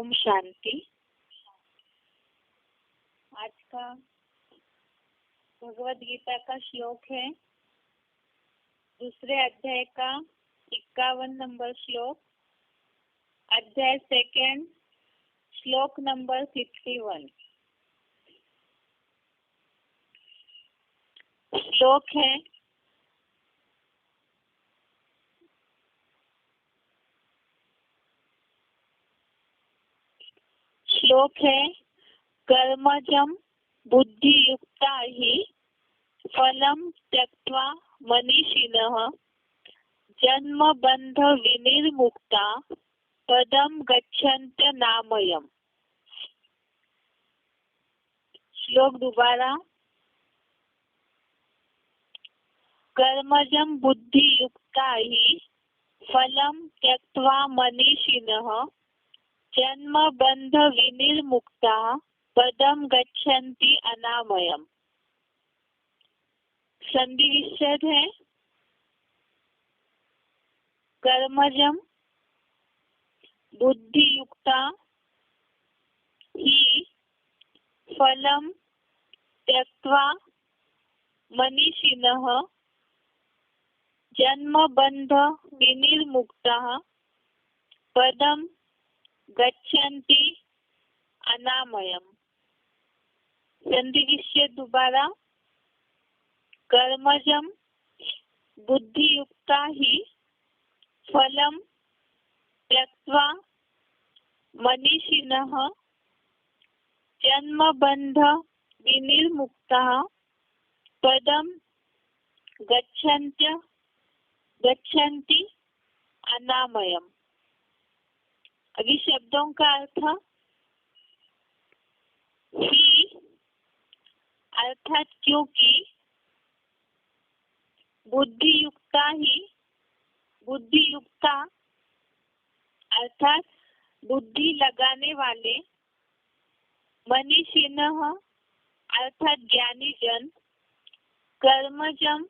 ओम शांति। आज का भगवद गीता का श्लोक है दूसरे अध्याय का 51 नंबर श्लोक, अध्याय सेकंड, श्लोक नंबर 61। श्लोक है कर्मजं बुद्धियुक्ता हि फलं त्यक्त्वा मनीषिणः जन्म बंध विनिर्मुक्ता पदम गच्छन्त्यनामयम्। श्लोक दोबारा। कर्मजं बुद्धियुक्ता हि फलं त्यक्त्वा मनीषिणः जन्म बंध विनिर्मुक्ता पदम गच्छन्ति अनामयम्। संधि विच्छेद है कर्मजं बुद्धियुक्ता हि फलं त्यक्त्वा मनीषिणः जन्म बंध विनिर्मुक्ता पदम गच्छन्ति अनामयम्। संधि विच्छेद दोबारा। कर्मजं बुद्धियुक्ता हि फलं त्यक्त्वा मनीषिणः जन्म बंध विनिर्मुक्ता पदम गच्छन्ति अनामयम्। अभी शब्दों का अर्थ ही अर्थात क्योंकि बुद्धियुक्ता अर्थात बुद्धि लगाने वाले, मनीषिणः अर्थात ज्ञानी जन, कर्मजं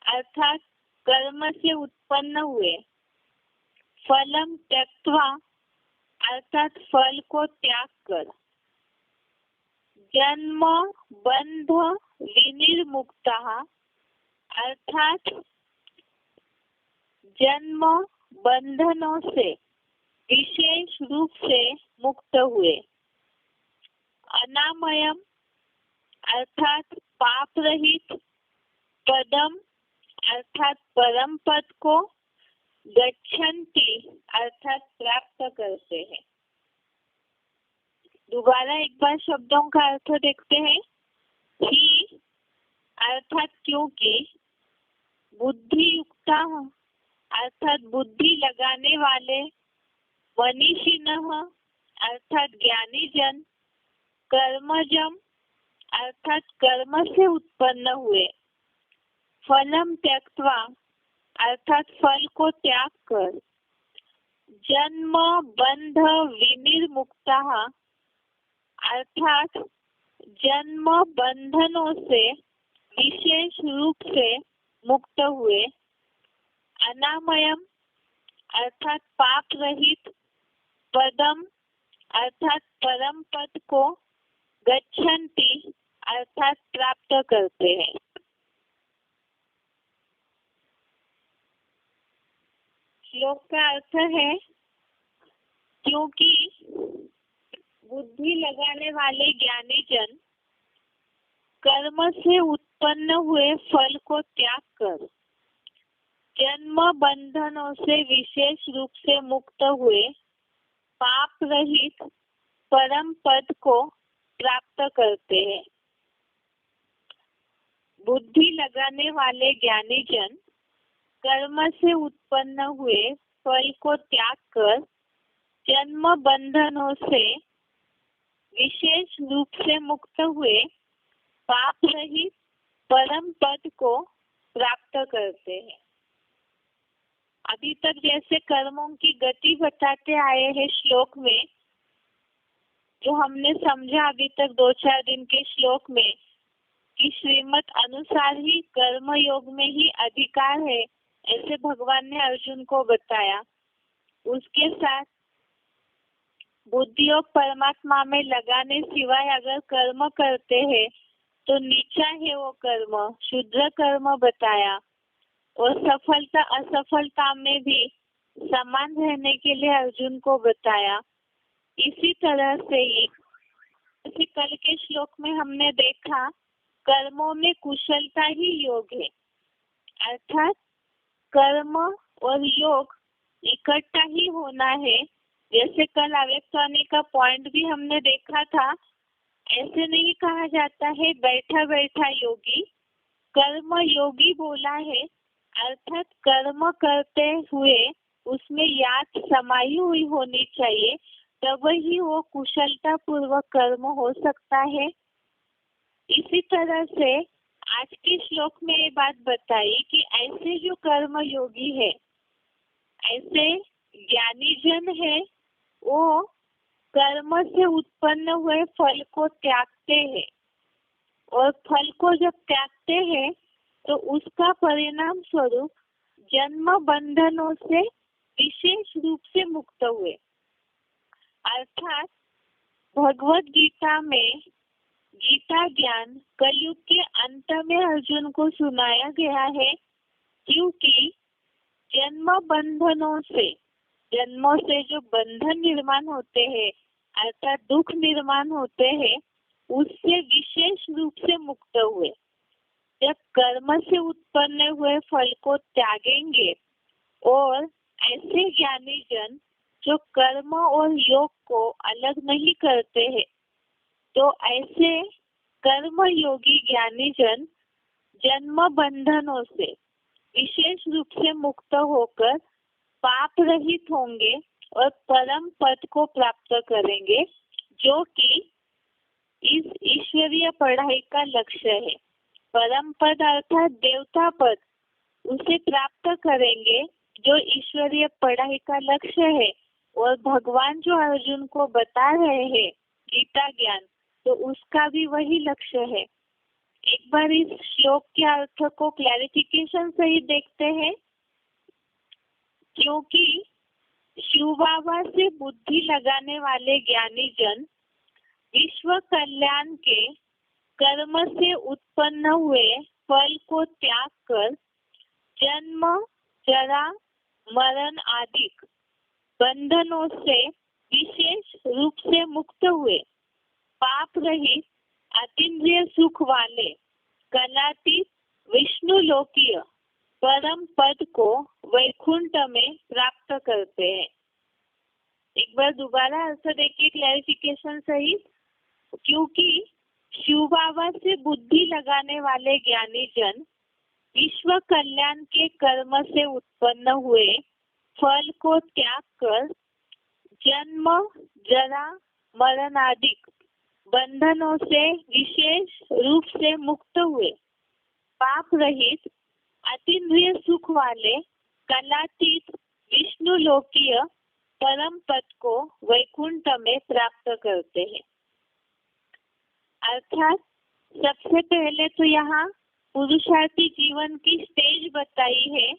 अर्थात कर्म से उत्पन्न हुए, फलम त्यक्त्वा अर्थात फल को त्याग कर, जन्म बंध विनिर्मुक्ता अर्थात जन्म बंधनों से विशेष रूप से मुक्त हुए, अनामयम अर्थात पाप रहित, पदम अर्थात परम पद को, गच्छन्ति अर्थात प्राप्त करते हैं। दोबारा एक बार शब्दों का अर्थ देखते हैं। ही अर्थात क्योंकि, बुद्धियुक्ता अर्थात बुद्धि लगाने वाले, मनीषिणः अर्थात ज्ञानी जन, कर्मजं अर्थात कर्म से उत्पन्न हुए, फलम त्यक्त्वा अर्थात फल को त्याग कर, जन्म बंध विनिर्मुक्ता अर्थात जन्म बंधनों से विशेष रूप से मुक्त हुए, अनामयम अर्थात पाप रहित, पदम अर्थात परम पद को, गच्छन्ति अर्थात प्राप्त करते हैं। श्लोक का अर्थ है क्योंकि बुद्धि लगाने वाले ज्ञानी जन कर्म से उत्पन्न हुए फल को त्याग कर, जन्म बंधनों से विशेष रूप से मुक्त हुए, पाप रहित परम पद को प्राप्त करते हैं। बुद्धि लगाने वाले ज्ञानी जन कर्म से उत्पन्न हुए फल को त्याग कर, जन्म बंधनों से विशेष रूप से मुक्त हुए, पाप रहित परम पद को प्राप्त करते हैं। अभी तक जैसे कर्मों की गति बताते आए हैं श्लोक में, जो हमने समझा अभी तक 2-4 दिन के श्लोक में, कि श्रीमत अनुसार ही कर्म योग में ही अधिकार है, ऐसे भगवान ने अर्जुन को बताया। उसके साथ बुद्धि और परमात्मा में लगाने सिवाय अगर कर्म करते हैं तो नीचा है वो कर्म, शुद्र कर्म बताया। और सफलता असफलता में भी समान रहने के लिए अर्जुन को बताया। इसी तरह से ही जैसे कल के श्लोक में हमने देखा, कर्मों में कुशलता ही योग है, अर्थात कर्म और योग इकट्ठा ही होना है। जैसे कल अव्यक्त वाणी का पॉइंट भी हमने देखा था, ऐसे नहीं कहा जाता है बैठा बैठा योगी, कर्म योगी बोला है, अर्थात कर्म करते हुए उसमें याद समाई हुई होनी चाहिए, तब ही वो कुशलता पूर्वक कर्म हो सकता है। इसी तरह से आज के श्लोक में ये बात बताई कि ऐसे जो कर्म योगी है, ऐसे ज्ञानी जन है, वो कर्म से उत्पन्न हुए फल को त्यागते हैं, और फल को जब त्यागते हैं तो उसका परिणाम स्वरूप जन्म बंधनों से विशेष रूप से मुक्त हुए। अर्थात भगवत गीता में गीता ज्ञान कलयुग के अंत में अर्जुन को सुनाया गया है, क्योंकि जन्म बंधनों से, जन्मों से जो बंधन निर्माण होते हैं अर्थात दुख निर्माण होते हैं, उससे विशेष रूप से मुक्त हुए। जब कर्म से उत्पन्न हुए फल को त्यागेंगे और ऐसे ज्ञानी जन जो कर्म और योग को अलग नहीं करते हैं, तो ऐसे कर्म योगी ज्ञानी जन जन्म बंधनों से विशेष रूप से मुक्त होकर पाप रहित होंगे और परम पद को प्राप्त करेंगे, जो कि इस ईश्वरीय पढ़ाई का लक्ष्य है। परम पद अर्थात देवता पद, उसे प्राप्त करेंगे जो ईश्वरीय पढ़ाई का लक्ष्य है। और भगवान जो अर्जुन को बता रहे हैं गीता ज्ञान, तो उसका भी वही लक्ष्य है। एक बार इस श्लोक के अर्थ को क्लैरिफिकेशन सही देखते हैं, क्योंकि शिव बाबा से बुद्धि लगाने वाले ज्ञानी जन विश्व कल्याण के कर्म से उत्पन्न हुए फल को त्याग कर जन्म जरा मरण आदि बंधनों से विशेष रूप से मुक्त हुए, पाप रहित अतीन्द्रिय सुख वाले कलातीत विष्णु लोकीय परम पद को वैकुंठ में प्राप्त करते हैं। एक बार दोबारा अर्थ देखिए क्लैरिफिकेशन सही, क्योंकि शिव बाबा से बुद्धि लगाने वाले ज्ञानी जन विश्व कल्याण के कर्म से उत्पन्न हुए फल को त्याग कर जन्म जरा मरण आदि बंधनों से विशेष रूप से मुक्त हुए, पाप रहित अतीन्द्रिय सुख वाले कलातीत विष्णु लोकीय परम पद को वैकुंठ में प्राप्त करते हैं। अर्थात सबसे पहले तो यहाँ पुरुषार्थी जीवन की स्टेज बताई है।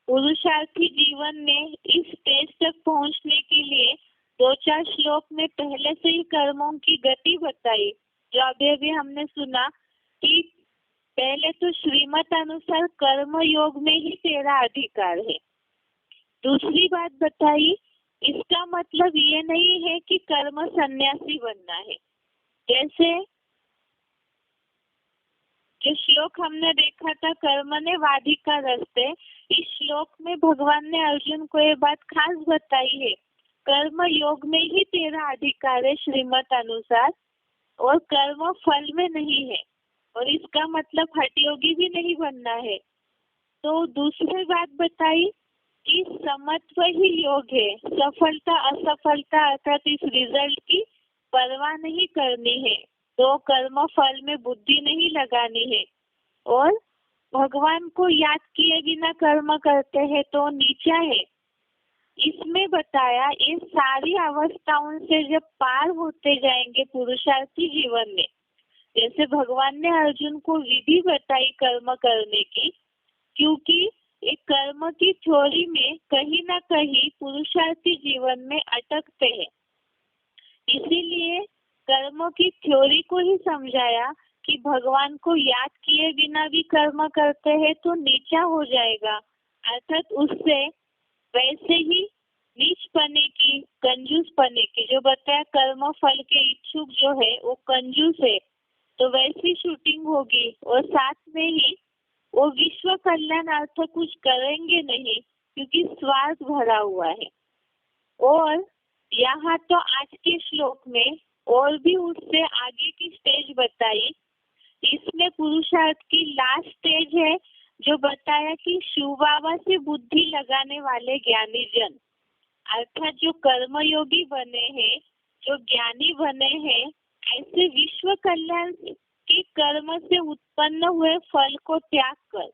पुरुषार्थी जीवन में इस स्टेज तक पहुँचने के लिए 2-4 श्लोक में पहले से ही कर्मों की गति बताई, जो अभी हमने सुना कि पहले तो श्रीमत अनुसार कर्म योग में ही तेरा अधिकार है। दूसरी बात बताई, इसका मतलब ये नहीं है कि कर्म सन्यासी बनना है। जैसे जो श्लोक हमने देखा था कर्म ने वादी का रस्ते, इस श्लोक में भगवान ने अर्जुन को ये बात खास बताई है, कर्म योग में ही तेरा अधिकार है श्रीमत अनुसार, और कर्म फल में नहीं है। और इसका मतलब हठयोगी भी नहीं बनना है। तो दूसरी बात बताई कि समत्व ही योग है, सफलता असफलता अर्थात इस रिजल्ट की परवाह नहीं करनी है, तो कर्म फल में बुद्धि नहीं लगानी है, और भगवान को याद किए बिना कर्म करते हैं तो नीचा है। इसमें बताया ये सारी अवस्थाओं से जब पार होते जाएंगे पुरुषार्थी जीवन में, जैसे भगवान ने अर्जुन को विधि बताई कर्म करने की, क्योंकि एक कर्म की थ्योरी में कहीं ना कहीं पुरुषार्थी जीवन में अटकते हैं। इसीलिए कर्म की थ्योरी को ही समझाया कि भगवान को याद किए बिना भी कर्म करते हैं तो नीचा हो जाएगा, अर्थात उससे वैसे ही नीच पने की, कंजूस पने की, जो बताया कर्म फल के इच्छुक जो है वो कंजूस है, तो वैसी शूटिंग होगी। और साथ में ही वो विश्व कल्याणार्थ कुछ करेंगे नहीं क्योंकि स्वार्थ भरा हुआ है। और यहाँ तो आज के श्लोक में और भी उससे आगे की स्टेज बताई। इसमें पुरुषार्थ की लास्ट स्टेज है जो बताया कि शिव बाबा से बुद्धि लगाने वाले ज्ञानी जन, अर्थात जो कर्मयोगी बने हैं, जो ज्ञानी बने हैं, ऐसे विश्व कल्याण के कर्म से उत्पन्न हुए फल को त्याग कर,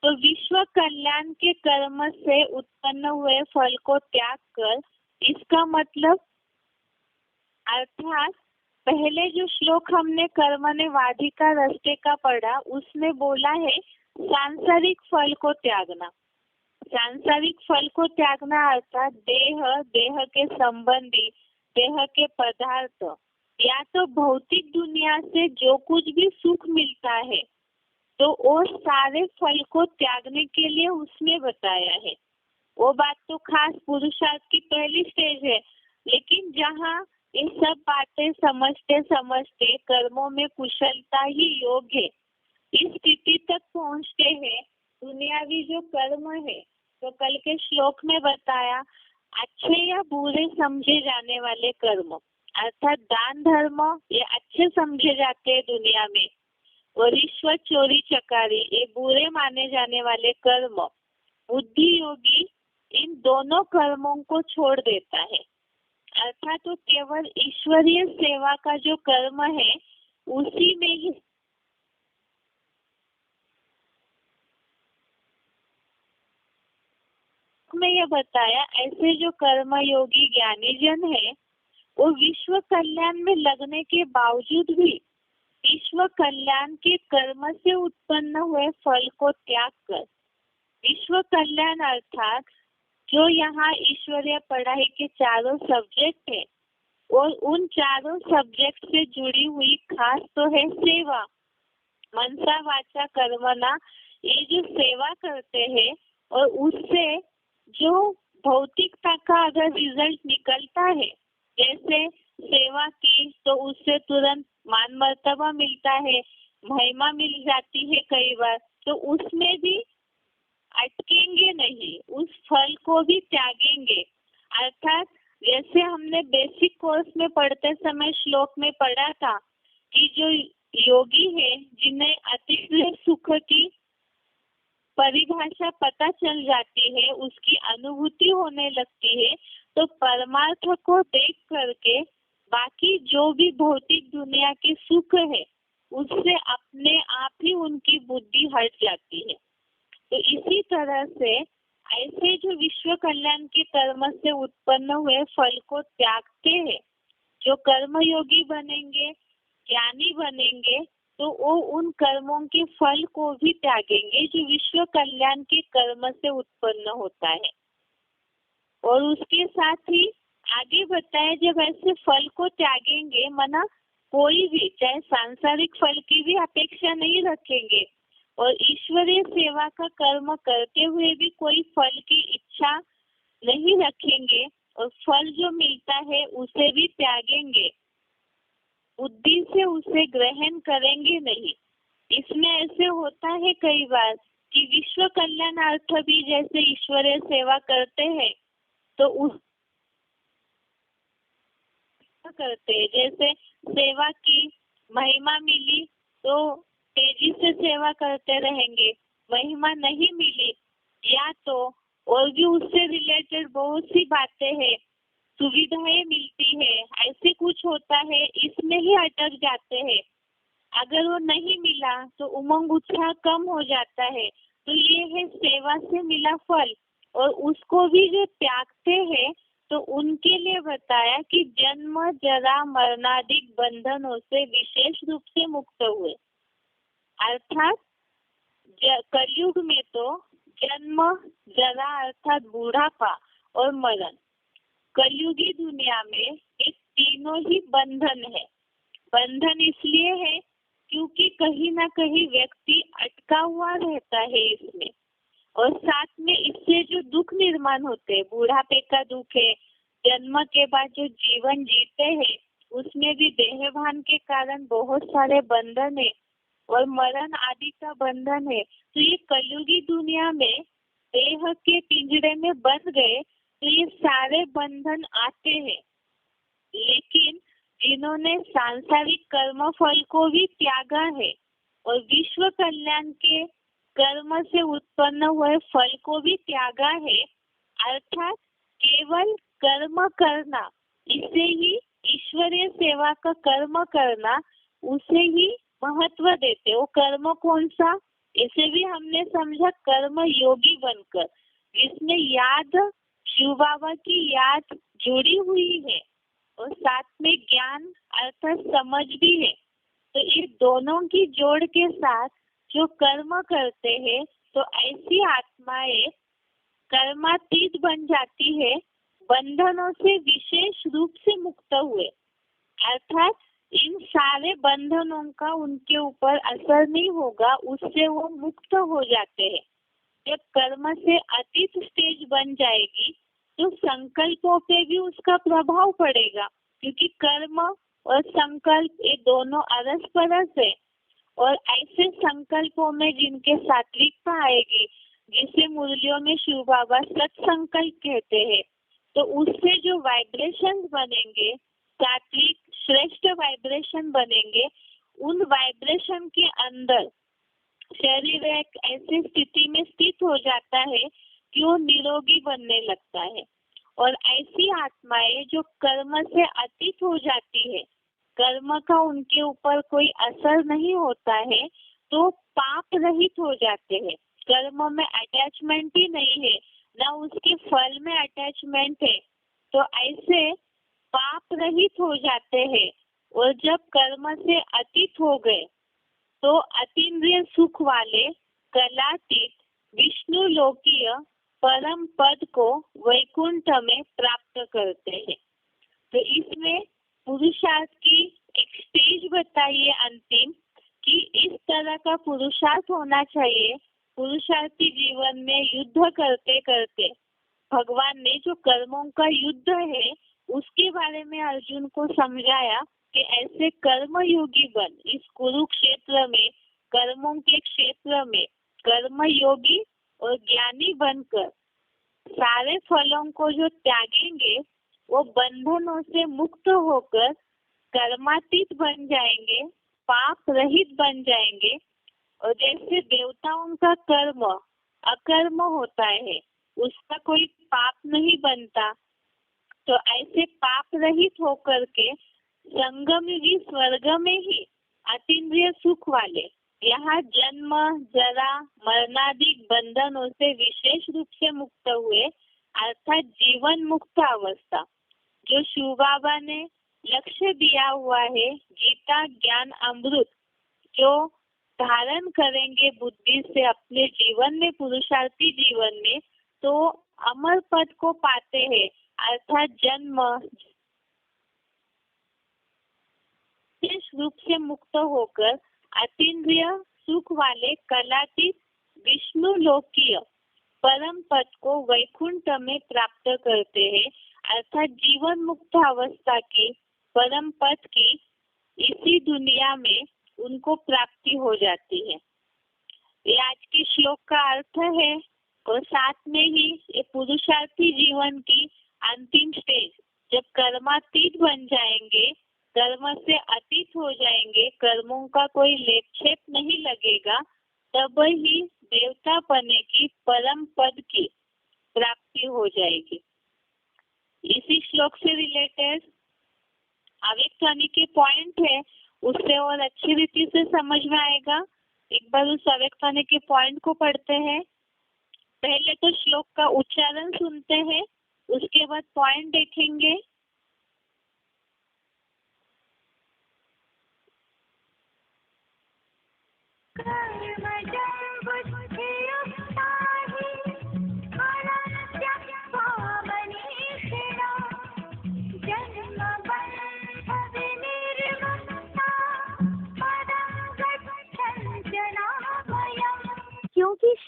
तो विश्व कल्याण के कर्म से उत्पन्न हुए फल को त्याग कर, इसका मतलब अर्थात पहले जो श्लोक हमने कर्मण्य वाधिका रस्ते का पढ़ा उसमें बोला है सांसारिक फल को त्यागना। सांसारिक फल को त्यागना अर्थात देह, देह के संबंधी, देह के पदार्थ या तो भौतिक दुनिया से जो कुछ भी सुख मिलता है तो वो सारे फल को त्यागने के लिए उसने बताया है। वो बात तो खास पुरुषार्थ की पहली स्टेज है, लेकिन जहाँ ये सब बातें समझते समझते कर्मों में कुशलता ही योग है, इस स्थिति तक पहुँचते हैं। दुनियावी जो कर्म है तो कल के श्लोक में बताया अच्छे या बुरे समझे जाने वाले कर्म, अर्थात दान धर्म ये अच्छे समझे जाते हैं दुनिया में, और रिश्वत चोरी चकारी ये बुरे माने जाने वाले कर्म। बुद्धि योगी इन दोनों कर्मों को छोड़ देता है, अर्थात तो केवल ईश्वरीय सेवा का जो कर्म है उसी में ही में यह बताया ऐसे जो कर्म योगी ज्ञानी जन है वो विश्व कल्याण में लगने के बावजूद भी विश्व कल्याण के कर्म से उत्पन्न हुए फल को त्याग कर, विश्व कल्याण अर्थात जो यहाँ ईश्वरीय पढ़ाई के चारों सब्जेक्ट है और उन चारों सब्जेक्ट से जुड़ी हुई खास तो है सेवा, मनसा वाचा कर्मणा, ये जो सेवा करते हैं और उससे जो भौतिकता का अगर रिजल्ट निकलता है, जैसे सेवा की तो उससे तुरंत मान मर्तबा मिलता है, महिमा मिल जाती है कई बार, तो उसमें भी अटकेंगे नहीं, उस फल को भी त्यागेंगे। अर्थात जैसे हमने बेसिक कोर्स में पढ़ते समय श्लोक में पढ़ा था कि जो योगी है जिन्हें अतिशय सुख की परिभाषा पता चल जाती है, उसकी अनुभूति होने लगती है, तो परमार्थ को देख करके बाकी जो भी भौतिक दुनिया के सुख है उससे अपने आप ही उनकी बुद्धि हट जाती है। तो इसी तरह से ऐसे जो विश्व कल्याण के कर्म से उत्पन्न हुए फल को त्यागते हैं, जो कर्मयोगी बनेंगे, ज्ञानी बनेंगे, तो वो उन कर्मों के फल को भी त्यागेंगे जो विश्व कल्याण के कर्म से उत्पन्न होता है। और उसके साथ ही आगे बताया जब ऐसे फल को त्यागेंगे, मना कोई भी चाहे सांसारिक फल की भी अपेक्षा नहीं रखेंगे और ईश्वरीय सेवा का कर्म करते हुए भी कोई फल की इच्छा नहीं रखेंगे और फल जो मिलता है उसे भी त्यागेंगे, बुद्धि से उसे ग्रहण करेंगे नहीं। इसमें ऐसे होता है कई बार कि विश्व कल्याणार्थ भी जैसे ईश्वरीय सेवा करते हैं तो उस करते हैं, जैसे सेवा की महिमा मिली तो तेजी से सेवा करते रहेंगे, महिमा नहीं मिली या तो और भी उससे रिलेटेड बहुत सी बातें हैं, सुविधाएं मिलती है, ऐसे कुछ होता है, इसमें ही अटक जाते हैं। अगर वो नहीं मिला तो उमंग उत्साह कम हो जाता है। तो ये है सेवा से मिला फल, और उसको भी जो त्यागते हैं तो उनके लिए बताया कि जन्म जरा मरणादिक बंधनों से विशेष रूप से मुक्त हुए। अर्थात कलयुग में तो जन्म, जरा अर्थात बुढ़ापा और मरण। कलयुगी दुनिया में ये तीनों ही बंधन है। बंधन इसलिए है क्योंकि कहीं ना कहीं व्यक्ति अटका हुआ रहता है इसमें, और साथ में इससे जो दुख निर्माण होते हैं, बुढ़ापे का दुख है, जन्म के बाद जो जीवन जीते हैं उसमें भी देहभान के कारण बहुत सारे बंधन है, और मरण आदि का बंधन है। तो ये कलयुगी दुनिया में देह के पिंजरे में बंध गए तो ये सारे बंधन आते हैं। लेकिन जिन्होंने सांसारिक कर्म फल को भी त्यागा है और विश्व कल्याण के कर्म से उत्पन्न हुए फल को भी त्यागा है, अर्थात केवल कर्म करना, इसे ही ईश्वरीय सेवा का कर्म करना, उसे ही महत्व देते। वो कर्म कौन सा? इसे भी हमने समझा कर्म योगी बनकर, जिसमें याद, शिव बाबा की याद जुड़ी हुई है और साथ में ज्ञान अर्थात समझ भी है। तो ये दोनों की जोड़ के साथ जो कर्म करते हैं तो ऐसी आत्माएं कर्मातीत बन जाती है, बंधनों से विशेष रूप से मुक्त हुए, अर्थात इन सारे बंधनों का उनके ऊपर असर नहीं होगा, उससे वो मुक्त हो जाते हैं। जब कर्म से अतीत स्टेज बन जाएगी तो संकल्पों पे भी उसका प्रभाव पड़ेगा, क्योंकि कर्म और संकल्प ये दोनों अरस परस है। और ऐसे संकल्पों में जिनके सात्विकता आएगी, जिसे मुरलियों में शिव बाबा सत्संकल्प कहते हैं, तो उससे जो वाइब्रेशंस बनेंगे, सात्विक श्रेष्ठ वाइब्रेशन बनेंगे, उन वाइब्रेशन के अंदर शरीर एक ऐसी स्थिति में स्थित हो जाता है कि वो निरोगी बनने लगता है। और ऐसी आत्माएं जो कर्म से अतीत हो जाती है, कर्म का उनके ऊपर कोई असर नहीं होता है, तो पाप रहित हो जाते हैं। कर्म में अटैचमेंट ही नहीं है, ना उसके फल में अटैचमेंट है, तो ऐसे पाप रहित हो जाते हैं। और जब कर्म से अतीत हो गए तो अतीन्द्रिय सुख वाले कलातीत विष्णु लोकीय परम पद को वैकुंठ में प्राप्त करते हैं। तो इसमें पुरुषार्थ की एक स्टेज बताइए अंतिम, कि इस तरह का पुरुषार्थ होना चाहिए। पुरुषार्थी जीवन में युद्ध करते करते भगवान ने जो कर्मों का युद्ध है उसके बारे में अर्जुन को समझाया कि ऐसे कर्म योगी बन, इस कुरुक्षेत्र में, कर्मों के क्षेत्र में कर्म योगी और ज्ञानी बनकर सारे फलों को जो त्यागेंगे वो बंधनों से मुक्त होकर कर्मातीत बन जाएंगे, पाप रहित बन जाएंगे। और जैसे देवताओं का कर्म अकर्म होता है, उसका कोई पाप नहीं बनता, तो ऐसे पाप रहित होकर के संगमयुगी स्वर्ग में ही अतीन्द्रिय सुख वाले, यहाँ जन्म, जरा, मरणादि बंधनों से विशेष रूप से मुक्त हुए, अर्थात जीवन मुक्त अवस्था, जो शिव बाबा ने लक्ष्य दिया हुआ है, गीता ज्ञान अमृत जो धारण करेंगे बुद्धि से अपने जीवन में, पुरुषार्थी जीवन में, तो अमर पद को पाते हैं, अर्थात जन्म विशेष रूप से मुक्त होकर अतीन्द्रिय सुख वाले कलातीत विष्णु लोकीय परम पद को वैकुंठ में प्राप्त करते हैं, अर्थात जीवन मुक्त अवस्था की परम पद की इसी दुनिया में उनको प्राप्ति हो जाती है। ये आज के श्लोक का अर्थ है। और साथ में ही ये पुरुषार्थी जीवन की अंतिम स्टेज, जब कर्मातीत बन जाएंगे, कर्म से अतीत हो जाएंगे, कर्मों का कोई लेपछेप नहीं लगेगा, तब ही देवता पने की परम पद की प्राप्ति हो जाएगी। इसी श्लोक से रिलेटेड अव्यक्तवाणी के पॉइंट है, उससे और अच्छी रीति से समझ में आएगा। एक बार उस अव्यक्तवाणी के पॉइंट को पढ़ते हैं। पहले तो श्लोक का उच्चारण सुनते हैं, उसके बाद पॉइंट देखेंगे।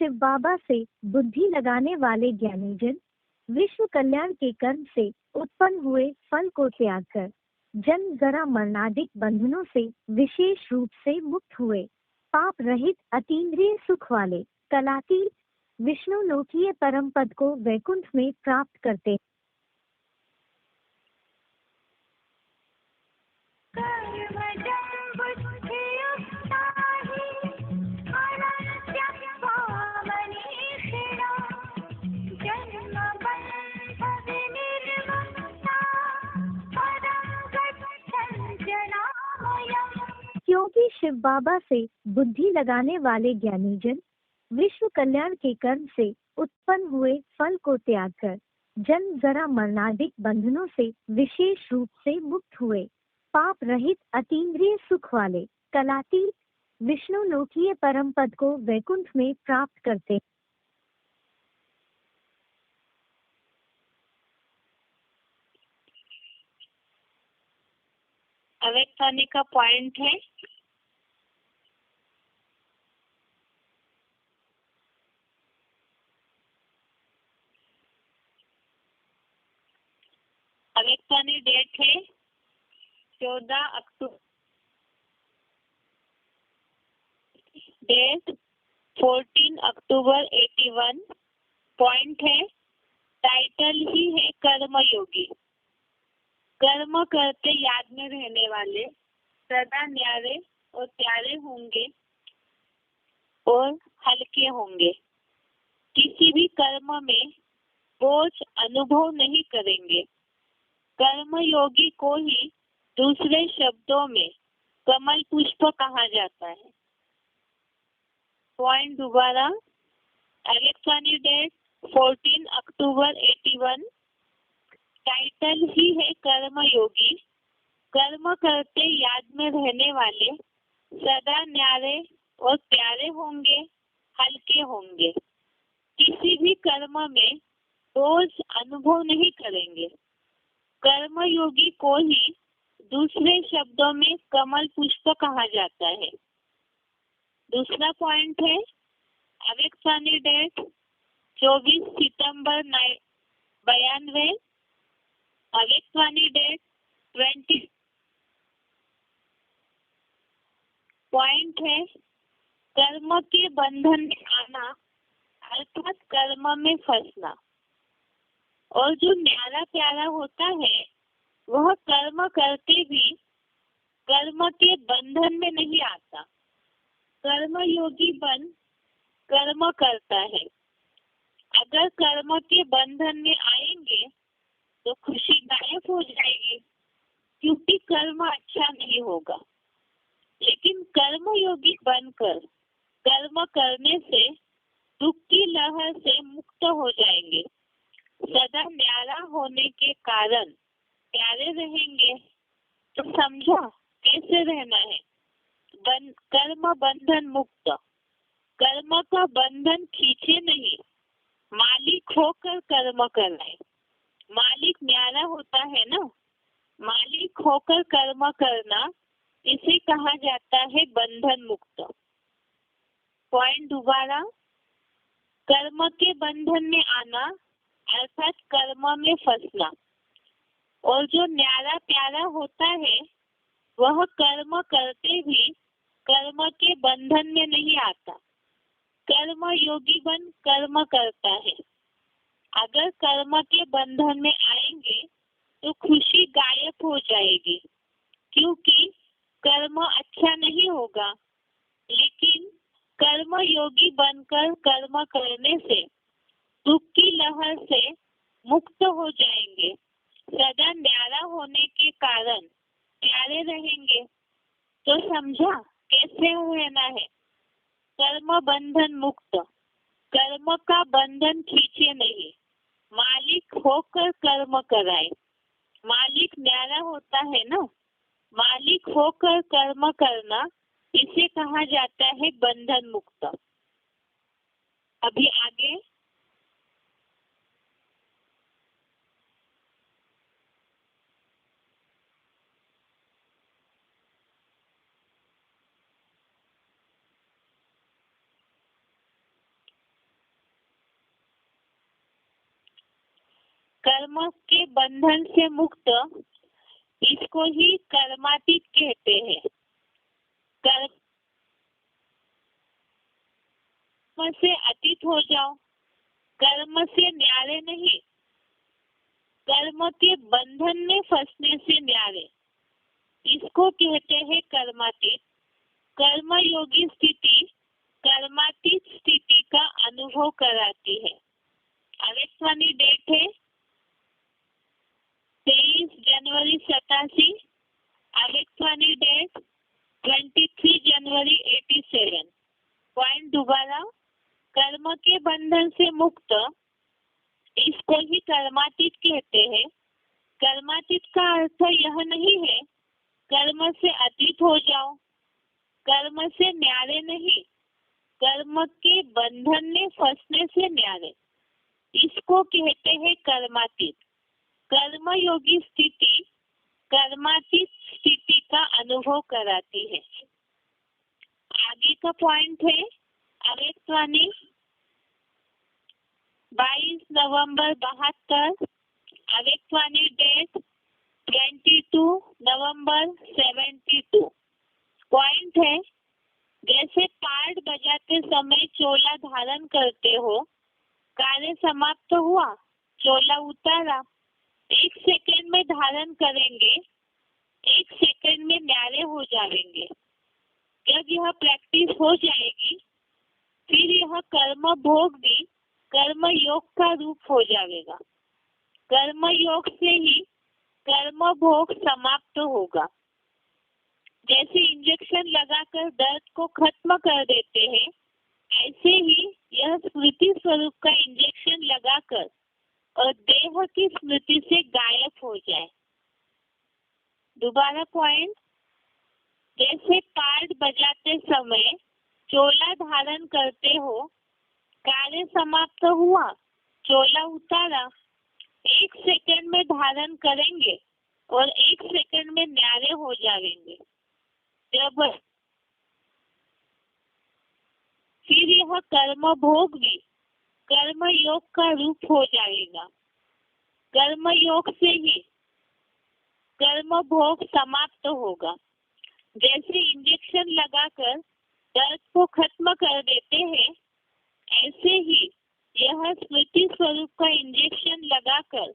शिव बाबा से बुद्धि लगाने वाले ज्ञानीजन विश्व कल्याण के कर्म से उत्पन्न हुए फल को त्याग कर जन्म जरा मरणादिक बंधनों से विशेष रूप से मुक्त हुए पाप रहित अतीन्द्रिय सुख वाले कलातीत विष्णु लोकीय परम पद को वैकुंठ में प्राप्त करते हैं। क्योंकि शिव बाबा से बुद्धि लगाने वाले ज्ञानीजन विश्व कल्याण के कर्म से उत्पन्न हुए फल को त्याग कर जन्म जरा मरणादिक बंधनों से विशेष रूप से मुक्त हुए पाप रहित अतीन्द्रिय सुख वाले कलातीत विष्णु लोकीय परम पद को वैकुंठ में प्राप्त करते हैं। अवेक्षानी का पॉइंट है अवेक्षानी डेट है 14 अक्टूबर डेट 14 अक्टूबर 81। पॉइंट है टाइटल ही है कर्म योगी। कर्म करते याद में रहने वाले सदा न्यारे और प्यारे होंगे और हल्के होंगे। किसी भी कर्म में बोझ अनुभव नहीं करेंगे। कर्म योगी को ही दूसरे शब्दों में कमल पुष्प कहा जाता है। पॉइंट दोबारा एलेक्सानी डेट 14 अक्टूबर 81। टाइटल ही है कर्म योगी। कर्म करते याद में रहने वाले सदा न्यारे और प्यारे होंगे, हल्के होंगे। किसी भी कर्म में बोझ अनुभव नहीं करेंगे। कर्म योगी को ही दूसरे शब्दों में कमल पुष्प कहा जाता है। दूसरा पॉइंट है अवेक्षानी डेट 24 सितंबर 92। अवेक्षानी डेट 20। पॉइंट है कर्म के बंधन में आना अर्थात कर्म में फंसना। और जो न्यारा प्यारा होता है वह कर्म करके भी कर्म के बंधन में नहीं आता। कर्म योगी बन कर्म करता है। अगर कर्म के बंधन में आएंगे तो खुशी गायब हो जाएगी क्योंकि कर्म अच्छा नहीं होगा। लेकिन कर्म योगी बनकर कर्म करने से दुख की लहर से मुक्त हो जाएंगे। सदा न्यारा होने के कारण प्यारे रहेंगे। तो समझा कैसे रहना है। कर्म बंधन मुक्त। कर्म का बंधन खींचे नहीं, मालिक होकर कर्म कराए। मालिक न्यारा होता है ना, मालिक होकर कर्म करना इसे कहा जाता है बंधन मुक्त। पॉइंट दोबारा कर्म के बंधन में आना अर्थात कर्म में फंसना। और जो न्यारा प्यारा होता है वह कर्म करते भी कर्म के बंधन में नहीं आता। कर्म योगी बन कर्म करता है। अगर कर्म के बंधन में आएंगे तो खुशी गायब हो जाएगी क्योंकि कर्म अच्छा नहीं होगा। लेकिन कर्म योगी बनकर कर्म करने से दुख की लहर से मुक्त हो जाएंगे। सदा न्यारा होने के कारण प्यारे रहेंगे। तो समझा कैसे रहना है। कर्म बंधन मुक्त। कर्म का बंधन खींचे नहीं, मालिक होकर कर्म कराए। मालिक न्यारा होता है ना, मालिक होकर कर्म करना इसे कहा जाता है बंधन मुक्त। अभी आगे कर्म के बंधन से मुक्त, इसको ही कर्मातीत कहते हैं। कर्म से अतीत हो जाओ, कर्म से न्यारे नहीं, कर्म के बंधन में फंसने से न्यारे, इसको कहते हैं कर्मातीत। कर्मयोगी स्थिति कर्मातीत स्थिति का अनुभव कराती है। आवेशवाणी डेट है 23 जनवरी 87। आवेशवाणी डेट 23 जनवरी 87। पॉइंट दोबारा, कर्म के बंधन से मुक्त, इसको ही कर्मातीत कहते हैं। कर्मातीत का अर्थ यह नहीं है कर्म से अतीत हो जाओ, कर्म से न्यारे नहीं, कर्म के बंधन में फंसने से न्यारे, इसको कहते हैं कर्मातीत। कर्मयोगी स्थिति कर्मातीत स्थिति का अनुभव कराती है। आगे का पॉइंट है आवेशवाणी 22 नवंबर 72। आवेशवाणी डेट 22 नवंबर 72। पॉइंट है, जैसे पार्ट बजाते समय चोला धारण करते हो, कार्य समाप्त हुआ, चोला उतारा, 1 सेकंड में धारण करेंगे, 1 सेकंड में न्यारे हो जाएंगे। जब यह प्रैक्टिस हो जाएगी, फिर यह कर्म भोग भी कर्म योग का रूप हो जाएगा। कर्म योग से ही कर्म भोग समाप्त होगा। जैसे इंजेक्शन लगाकर दर्द को खत्म कर देते हैं, ऐसे ही यह स्मृति स्वरूप का इंजेक्शन लगाकर और देह की स्मृति से गायब हो जाए। दोबारा पॉइंट, जैसे पार्ट बजाते समय चोला धारण करते हो, कार्य समाप्त हुआ, चोला उतारा, 1 सेकंड में धारण करेंगे और 1 सेकंड में न्यारे हो जाएंगे। जब फिर यह कर्म भोग भी कर्म योग का रूप हो जाएगा। कर्म योग से ही कर्म भोग समाप्त होगा। जैसे इंजेक्शन लगाकर दर्द को खत्म कर देते हैं, ऐसे ही यह स्मृति स्वरूप का इंजेक्शन लगाकर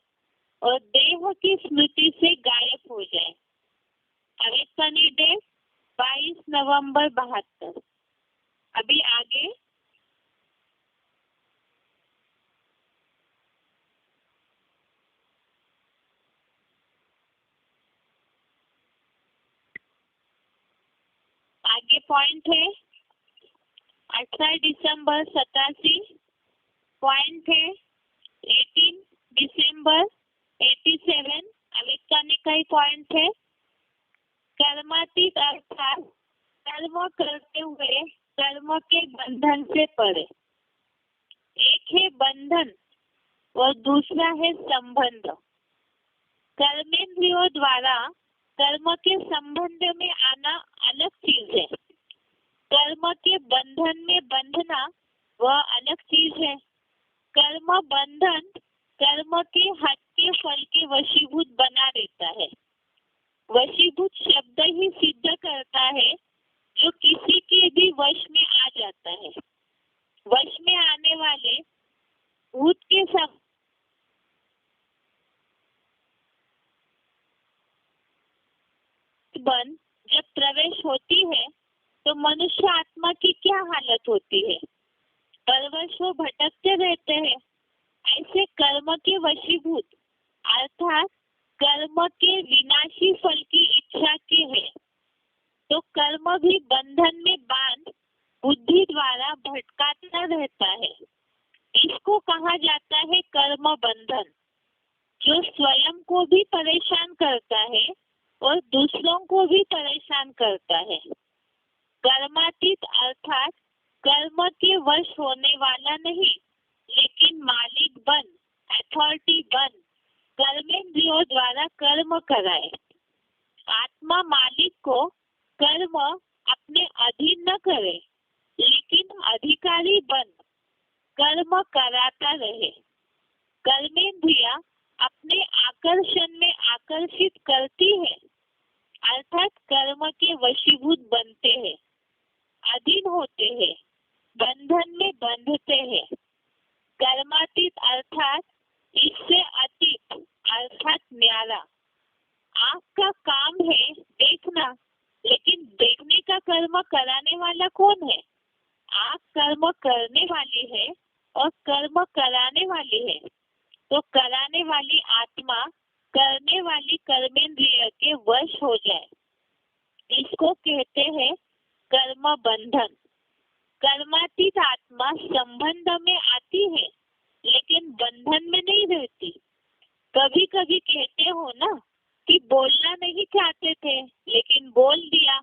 और देह की स्मृति से गायब हो जाए। आवेशवाणी डेट 22 नवंबर 72। अभी आगे पॉइंट है 18 दिसंबर 87। पॉइंट है 18 दिसंबर 87। आवेशवाणी का ही पॉइंट है। कर्मातीत अर्थात कर्म करते हुए कर्म के बंधन से परे। एक है बंधन और दूसरा है संबंध। कर्मेंद्रियों द्वारा कर्म के संबंध में आना अलग चीज है। कर्म के बंधन में बंधना वह अलग चीज है। कर्म बंधन कर्म के हद के फल के वशीभूत बना देता है। वशीभूत शब्द ही सिद्ध करता है जो किसी के भी वश में आ जाता है। वश में आने वाले भूत के बन जब प्रवेश होती है तो मनुष्य आत्मा की क्या हालत होती है? परवश वो भटकते रहते हैं। ऐसे कर्म के वशीभूत अर्थात कर्म के विनाशी फल की इच्छा के है, तो कर्म भी बंधन में बांध बुद्धि द्वारा भटकाता रहता है। इसको कहा जाता है कर्म बंधन, जो स्वयं को भी परेशान करता है और दूसरों को भी परेशान करता है। कर्मातीत अर्थात कर्म के वश होने वाला नहीं, लेकिन मालिक बन, अथॉरिटी बन, कर्मेंद्रियों द्वारा कर्म कराए। आत्मा मालिक को कर्म अपने अधीन न करे, लेकिन अधिकारी बन कर्म कराता रहे। कर्मेंद्रिया अपने आकर्षण में आकर्षित करती है, अर्थात कर्म के वशीभूत बनते हैं, अधीन होते हैं, बंधन में बंधते हैं। कर्मातीत अर्थात इससे अतीत अर्थात न्यारा। आँख का काम है देखना, लेकिन देखने का कर्म कराने वाला कौन है? आँख कर्म करने वाली है और कर्म कराने वाली है। तो कराने वाली आत्मा करने वाली कर्मेंद्रिय के वश हो जाए, इसको कहते हैं कर्म बंधन। कर्मातीत आत्मा संबंध में आती है, लेकिन बंधन में नहीं रहती। कभी कभी कहते हो ना कि बोलना नहीं चाहते थे लेकिन बोल दिया,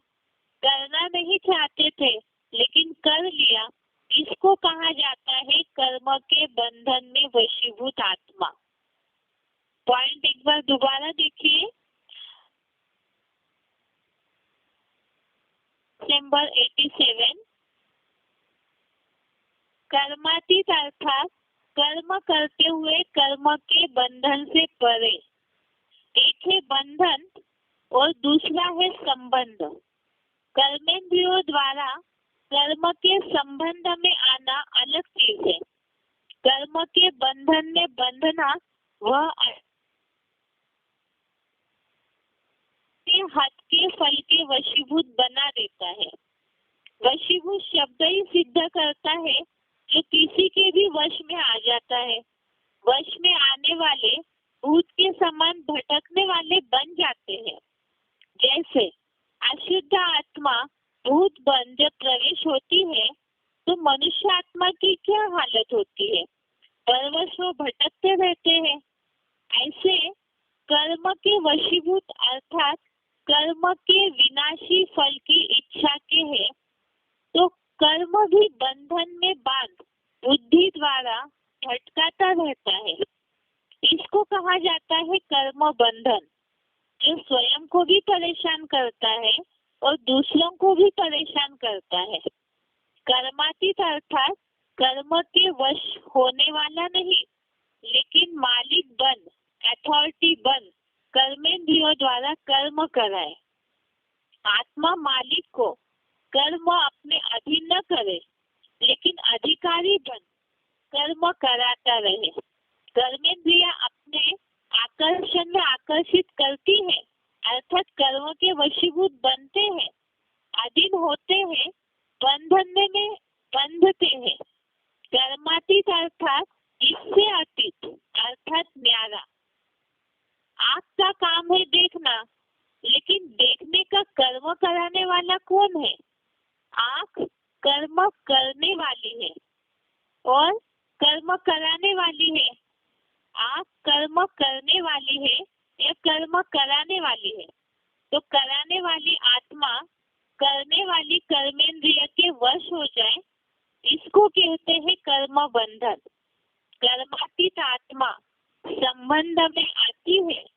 करना नहीं चाहते थे लेकिन कर लिया, इसको कहा जाता है कर्म के बंधन में वशीभूत आत्मा। पॉइंट एक बार दोबारा देखिए। नंबर 87, कर्मातीत अर्थात कर्म करते हुए कर्म के बंधन से परे। एक है बंधन और दूसरा है संबंध। कर्मेंद्रियों द्वारा कर्म के संबंध में आना अलग चीज है। कर्म के बंधन में बंधना वह हाथ के फल के वशीभूत बना देता है। वशीभूत शब्द ही सिद्ध करता है जो किसी के भी वश में आ जाता है। वश में आने वाले भूत के समान भटकने वाले बन जाते हैं। जैसे अशुद्ध आत्मा भूत बन जब प्रवेश होती है तो मनुष्य आत्मा की क्या हालत होती है? परवश वो भटकते रहते हैं। ऐसे कर्म के वशीभूत अर्थात कर्म के विनाशी फल की इच्छा के है, तो कर्म भी बंधन में बांध बुद्धि द्वारा भटकाता रहता है। इसको कहा जाता है कर्म बंधन, जो स्वयं को भी परेशान करता है और दूसरों को भी परेशान करता है। कर्मातीत अर्थात कर्म के वश होने वाला नहीं, लेकिन मालिक बन, अथॉरिटी बन, कर्मेंद्रियों द्वारा कर्म कराए। आत्मा मालिक को कर्म अपने अधीन न करे, लेकिन अधिकारी बन कर्म कराता रहे। कर्मेंद्रिया अपने आकर्षण में आकर्षित करती है, अर्थात कर्म के वशीभूत बनते हैं, अधीन होते हैं, बंधन में बंधते हैं। कर्मातीत अर्थात इससे अतीत अर्थात न्यारा। आँख का काम है देखना, लेकिन देखने का कर्म कराने वाला कौन है? आँख कर्म करने वाली है और कर्म कराने वाली है। आँख कर्म करने वाली है या कर्म कराने वाली है, तो कराने वाली आत्मा करने वाली कर्मेंद्रिय के वश हो जाए, इसको कहते हैं कर्म बंधन। कर्मातीत आत्मा संबंध में आती है।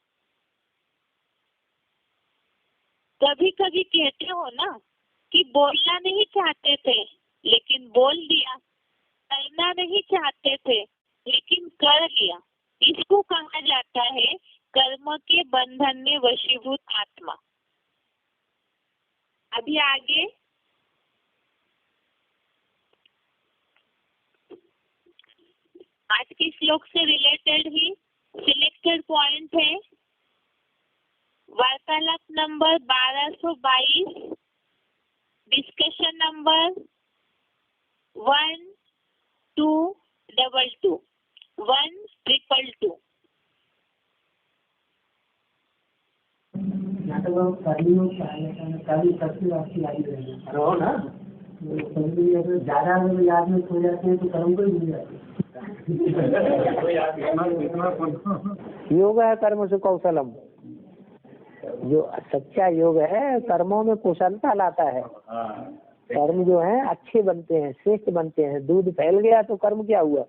कभी कभी कहते हो ना कि बोलना नहीं चाहते थे लेकिन बोल दिया, करना नहीं चाहते थे लेकिन कर लिया, इसको कहा जाता है कर्म के बंधन में वशीभूत आत्मा। अभी आगे आज के श्लोक से रिलेटेड ही सिलेक्टेड पॉइंट है। वार्तालाप नंबर 1222, डिस्कशन नंबर 1222 1222। रहो ना, ज्यादा अगर याद में खो जाते हैं तो कर्म को ही भूल जाते हैं। योग है कर्म से कौशलम। जो सच्चा योग है कर्मों में कुशलता लाता है। कर्म जो है अच्छे बनते हैं, श्रेष्ठ बनते हैं। दूध फैल गया तो कर्म क्या हुआ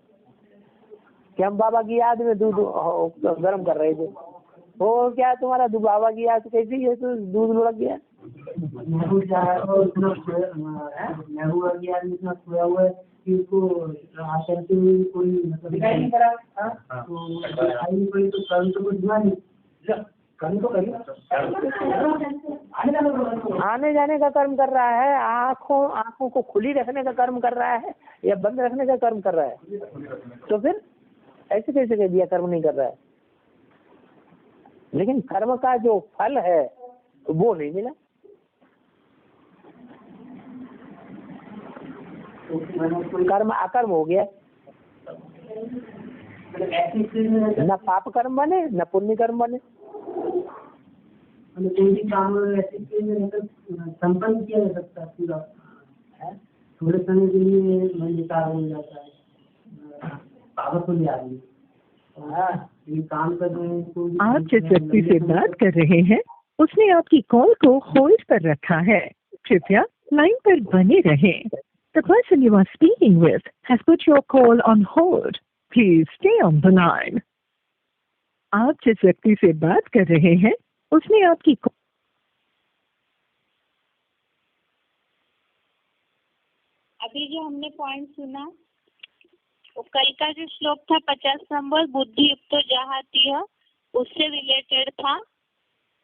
कि हम बाबा की याद में दूध गर्म कर रहे थे, वो क्या तुम्हारा बाबा की याद कैसी है तो दूध लुढ़क गया। नेहरू की याद में इतना खोया हुआ है कि उसको आचरते हुए कोई मतलब दिखाई नहीं पड़ा, तो दिखाई नहीं पड़ी तो कर्म तो कुछ हुआ नहीं, कर्म तो करिए, आने जाने का कर्म कर रहा है, आँखों को खुली रखने का कर्म कर रहा है या बंद रखने का कर्म कर रहा है? तो फिर ऐसे कैसे कह दिया कर्म नहीं कर रहा है? लेकिन कर्म का जो फल है वो नहीं मिला। कर्म अकर्म हो गया, न पाप कर्म बने न पुण्य कर्म बने। कोई भी काम ऐसे संपन्न किया जा सकता है पूरा, थोड़े समय के लिए मन विकार हो जाता है, पावरफुल आदमी काम कर रहे हैं। आप जिस व्यक्ति से बात कर रहे हैं उसने आपकी कॉल को होल्ड पर रखा है, कृपया लाइन पर बने रहें। The person you are speaking with has put your call on hold. Please stay on the line. आप जिस व्यक्ति से बात कर रहे हैं उसने आपकी अभी जो हमने पॉइंट सुना वो कल का जो श्लोक था 50 नंबर बुद्धि युक्त जहाती है उससे रिलेटेड था।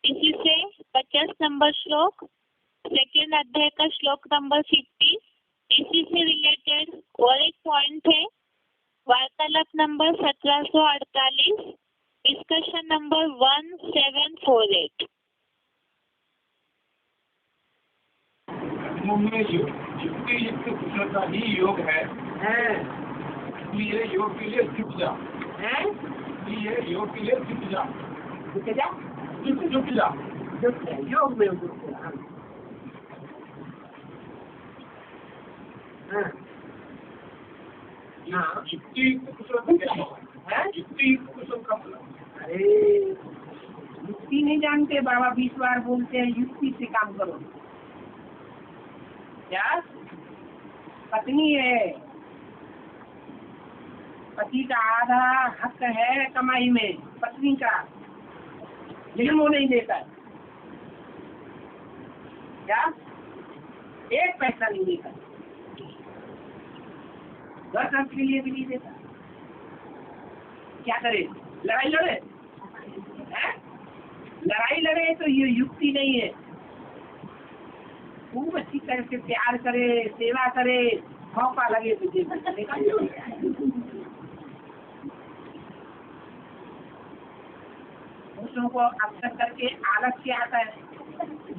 इसी से 50 नंबर श्लोक सेकेंड अध्याय का श्लोक नंबर 50 इसी से रिलेटेड और एक पॉइंट है वार्तालाप नंबर 1748 डिस्कशन नंबर 1748। युक्ति युक्त कुशलता ही योग है, इसलिए योग के लिए झुक जा, इसलिए योग के लिए झुक जा, झुक जा योग में युक्ति कुशल है, युक्ति कुशल का मतलब। अरे युक्ति नहीं जानते, बाबा 20 बार बोलते हैं युक्ति से काम करो। क्या पत्नी है, पति का आधा हक है कमाई में पत्नी का, लेकिन वो नहीं देता है। क्या एक पैसा नहीं देता, घर खर्च के लिए भी नहीं देता। क्या करे, लड़ाई लड़े हैं? लड़ाई लड़े तो ये युक्ति नहीं है। खूब अच्छी तरह से प्यार करे, सेवा करे, मौका लगे तो दूसरों को अवसर करके आलस क्या आता है,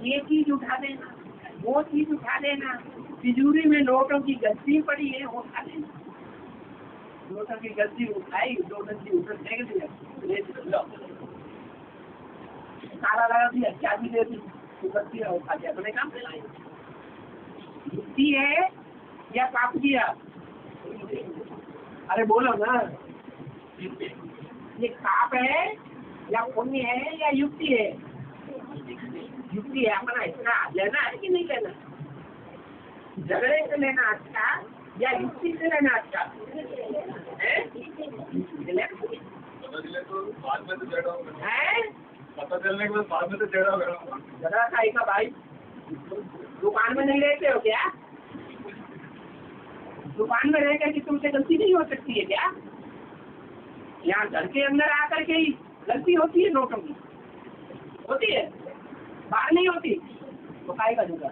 ये चीज उठा देना, वो चीज उठा देना, तिजोरी में नोटों की गद्दी पड़ी है वो उठा देना, नोटों की गद्दी उठाई, 2 गद्दी ऊपर फेंक दिया, ताला लगा दिया, चाबी दे दी, गद्दी उठा दिया, अपने काम पे युक्ति है या पाप किया? अरे बोलो ना, ये पाप है या पुण्य है या युक्ति है? युक्ति है, अपना इतना लेना है कि नहीं लेना, झगड़े से लेना अच्छा या युक्ति से लेना अच्छा है? पता चलने के बाद बाद में तो झगड़ा खाएगा भाई। दुकान में नहीं रहते हो क्या? दुकान में रहकर कि तुमसे गलती नहीं हो सकती है क्या? यहाँ घर के अंदर आकर के ही गलती होती है, नोटों की होती है, बाहर नहीं होती, तो खाएगा झगड़ा।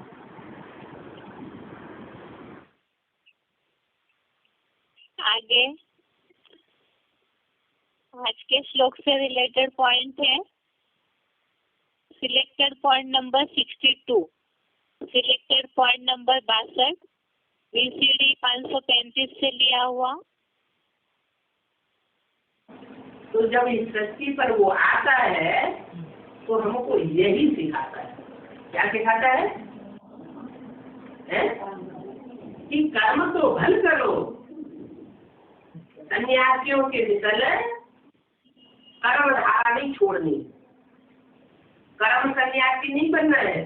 आगे आज के श्लोक से रिलेटेड पॉइंट है selected point number 62, selected point number 62 VCD 535 से लिया हुआ। तो जब इस सृष्टि पर वो आता है तो हमको यही सिखाता है। क्या सिखाता है? कि कर्म तो भल करो, सन्यासियों के विषय कर्म धारा नहीं छोड़नी, कर्म सन्यासी नहीं बनना है,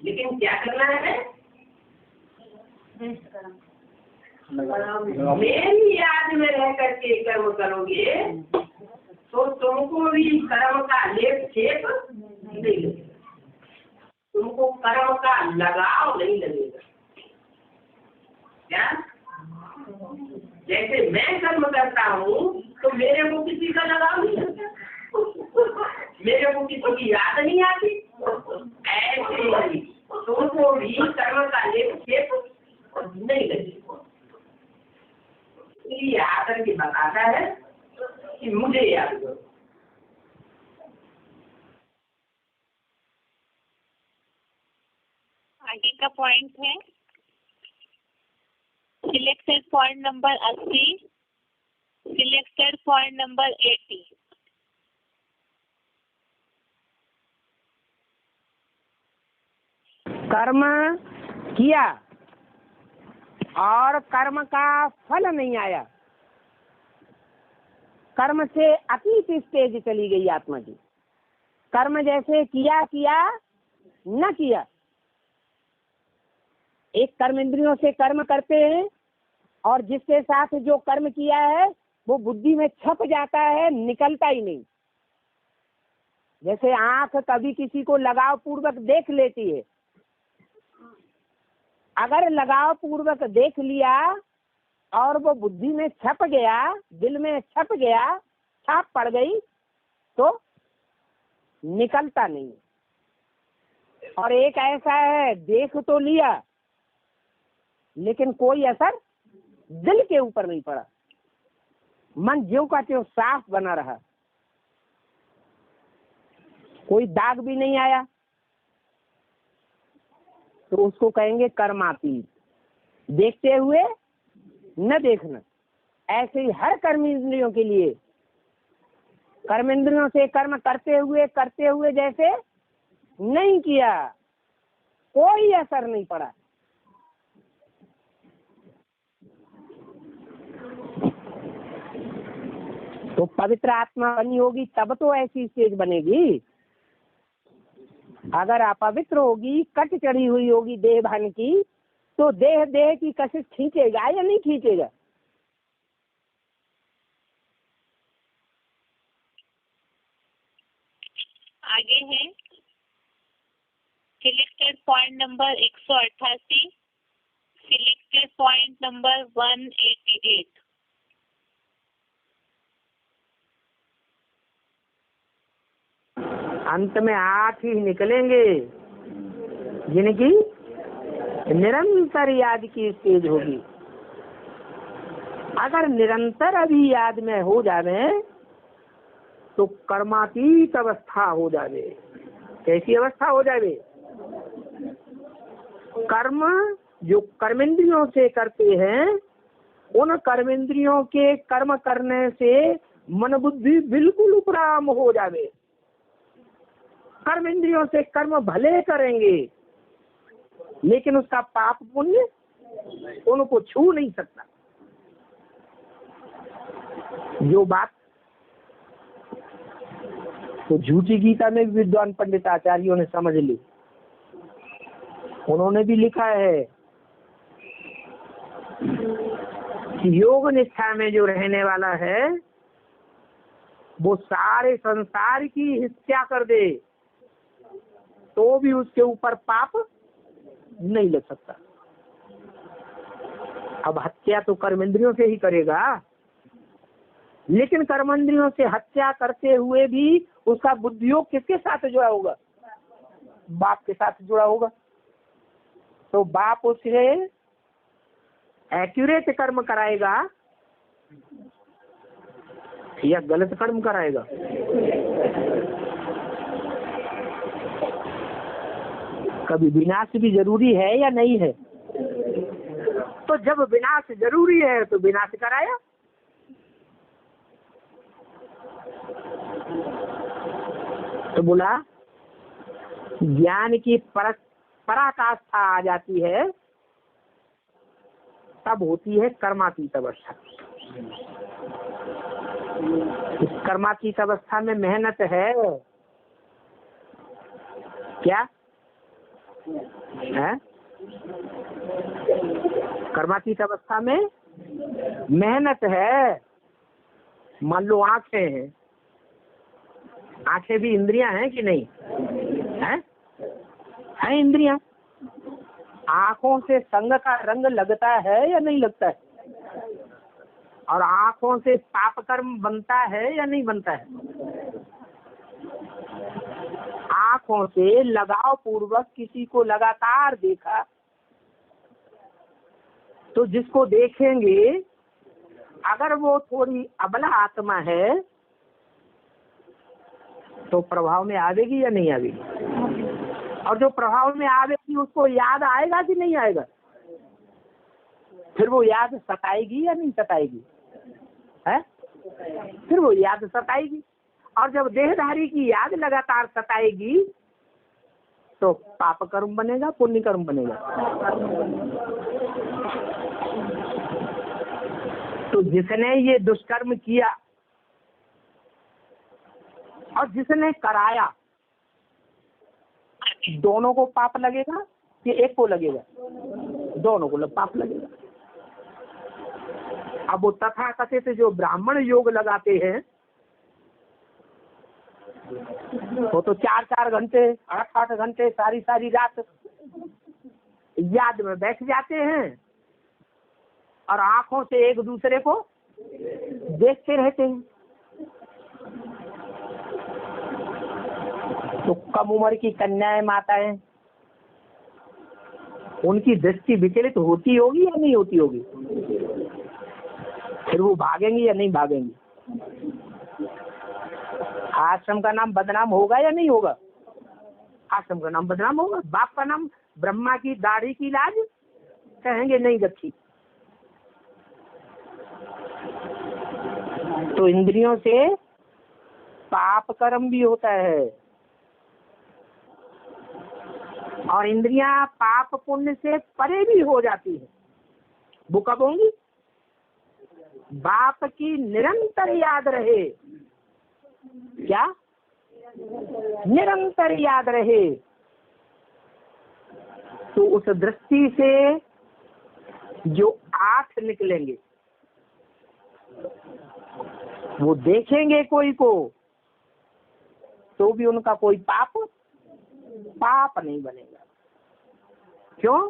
लेकिन क्या करना है? मेरी याद में रह करके कर्म करोगे तो तुमको भी कर्म का लेप छेप नहीं लगेगा, तुमको कर्म का लगाव नहीं लगेगा। क्या जैसे मैं कर्म करता हूँ तो मेरे को किसी का लगाव नहीं होता, मेरे को किसी की याद नहीं आती। ऐसे ही तुमको भी कर्म का लेप नहीं लगे। ये आकर के बताता है कि मुझे याद करो। आगे का पॉइंट है selected point number 80, selected point number 80। कर्म किया और कर्म का फल नहीं आया, कर्म से अतीत स्टेज चली गई आत्मा की। कर्म जैसे किया किया न किया। एक कर्म इंद्रियों से कर्म करते हैं और जिसके साथ जो कर्म किया है वो बुद्धि में छप जाता है, निकलता ही नहीं। जैसे आंख कभी किसी को लगाव पूर्वक देख लेती है, अगर लगाव पूर्वक देख लिया और वो बुद्धि में छप गया, दिल में छप गया, छाप पड़ गई तो निकलता नहीं। और एक ऐसा है, देख तो लिया लेकिन कोई असर दिल के ऊपर नहीं पड़ा, मन ज्यों का त्यों साफ बना रहा, कोई दाग भी नहीं आया, तो उसको कहेंगे कर्मातीत। देखते हुए न देखना। ऐसे ही हर कर्म इंद्रियों के लिए, कर्म इंद्रियों से कर्म करते हुए जैसे नहीं किया, कोई असर नहीं पड़ा। तो पवित्र आत्मा बनी होगी तब तो ऐसी स्टेज बनेगी। अगर अपवित्र होगी, कट चढ़ी हुई होगी देह भान की, तो देह की कशिश खींचेगा या नहीं खींचेगा? आगे है selected point number 188, selected point number 188। अंत में 8 ही निकलेंगे जिनकी निरंतर याद की स्टेज होगी। अगर निरंतर अभी याद में हो जावे तो कर्मातीत अवस्था हो जावे। कैसी अवस्था हो जावे? कर्म जो कर्मेंद्रियों से करते हैं, उन कर्मेंद्रियों के कर्म करने से मन बुद्धि बिल्कुल उपराम हो जावे। कर्म इंद्रियों से कर्म भले करेंगे लेकिन उसका पाप पुण्य उनको छू नहीं सकता। जो बात तो झूठी गीता में विद्वान पंडित आचार्यों ने समझ ली। उन्होंने भी लिखा है कि योग निष्ठा में जो रहने वाला है वो सारे संसार की हत्या कर दे तो भी उसके ऊपर पाप नहीं लग सकता। अब हत्या तो कर्मेंद्रियों से ही करेगा, लेकिन कर्मेंद्रियों से हत्या करते हुए भी उसका बुद्धियोग किसके साथ जुड़ा होगा? बाप के साथ जुड़ा होगा। तो बाप उसे एक्यूरेट कर्म कराएगा या गलत कर्म कराएगा? कभी विनाश भी जरूरी है या नहीं है? तो जब विनाश जरूरी है तो विनाश कराया। तो बोला ज्ञान की पराकाष्ठा आ जाती है तब होती है कर्मातीत अवस्था। इस कर्मातीत अवस्था में मेहनत है क्या है? कर्मातीत अवस्था में मेहनत है। मान लो आंखें हैं, आंखें भी इंद्रियां हैं कि नहीं है इंद्रियां। आंखों से संग का रंग लगता है या नहीं लगता है? और आंखों से पाप कर्म बनता है या नहीं बनता है? आंखों से लगाव पूर्वक किसी को लगातार देखा तो जिसको देखेंगे अगर वो थोड़ी अबला आत्मा है तो प्रभाव में आवेगी या नहीं आवेगी? और जो प्रभाव में आवेगी उसको याद आएगा कि नहीं आएगा? फिर वो याद सताएगी या नहीं सताएगी? है? फिर वो याद सताएगी। और जब देहधारी की याद लगातार सताएगी तो पाप कर्म बनेगा, पुण्य कर्म बनेगा। तो जिसने ये दुष्कर्म किया और जिसने कराया, दोनों को पाप लगेगा कि एक को लगेगा? दोनों को पाप लगेगा। अब वो तथाकथित जो ब्राह्मण योग लगाते हैं वो तो 4-4 घंटे 8-8 घंटे सारी रात याद में बैठ जाते हैं और आंखों से एक दूसरे को देखते रहते हैं। तो कम उम्र की कन्याएं माताएं, उनकी दृष्टि विचलित होती होगी या नहीं होती होगी? फिर वो भागेंगी या नहीं भागेंगी? आश्रम का नाम बदनाम होगा या नहीं होगा? आश्रम का नाम बदनाम होगा। बाप का नाम ब्रह्मा की दाढ़ी की लाज कहेंगे नहीं रखी। तो इंद्रियों से पाप कर्म भी होता है और इंद्रियां पाप पुण्य से परे भी हो जाती है। वो कब होंगी? बाप की निरंतर याद रहे। क्या? निरंतर याद रहे तो उस दृष्टि से जो 8 निकलेंगे वो देखेंगे कोई को तो भी उनका कोई पाप नहीं बनेगा। क्यों?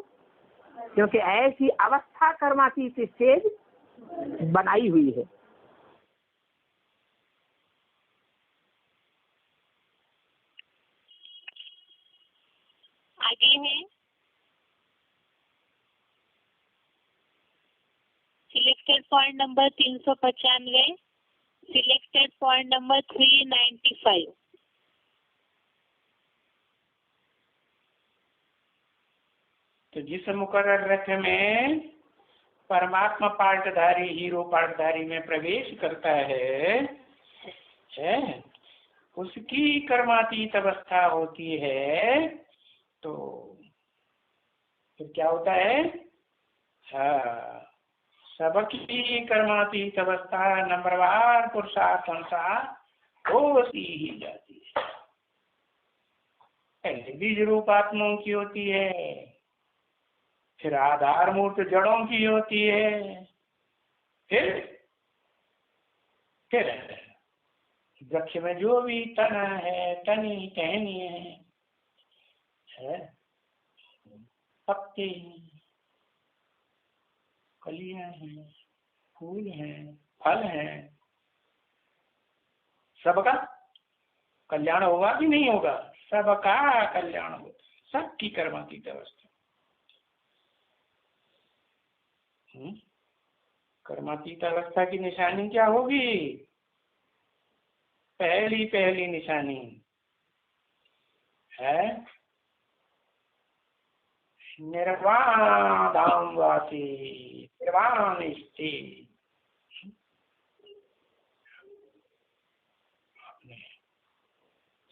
क्योंकि ऐसी अवस्था कर्मातीत स्टेज बनाई हुई है। आगे है selected point number 395, selected point number 395। तो जिस मुकर्रर रथ में परमात्मा पार्टधारी हीरो पार्टधारी में प्रवेश करता है उसकी कर्मातीत अवस्था होती है। तो फिर क्या होता है? हाँ, सबकी कर्मातीत अवस्था नंबरवार पुरुषार्थ अनुसार होती ही जाती है। पहले बीज रूपात्माओं की होती है, फिर आधार मूर्त जड़ों की होती है, फिर वृक्ष में जो भी तना है, तनी टहनी है, पत्ते हैं, कलियां हैं, फूल हैं, फल हैं, सबका कल्याण होगा कि नहीं होगा? सबका कल्याण होगा, सबकी कर्मातीत अवस्था। कर्मातीत अवस्था की निशानी क्या होगी? पहली निशानी है निर्वाण धाम वासी, निर्वाण स्थित।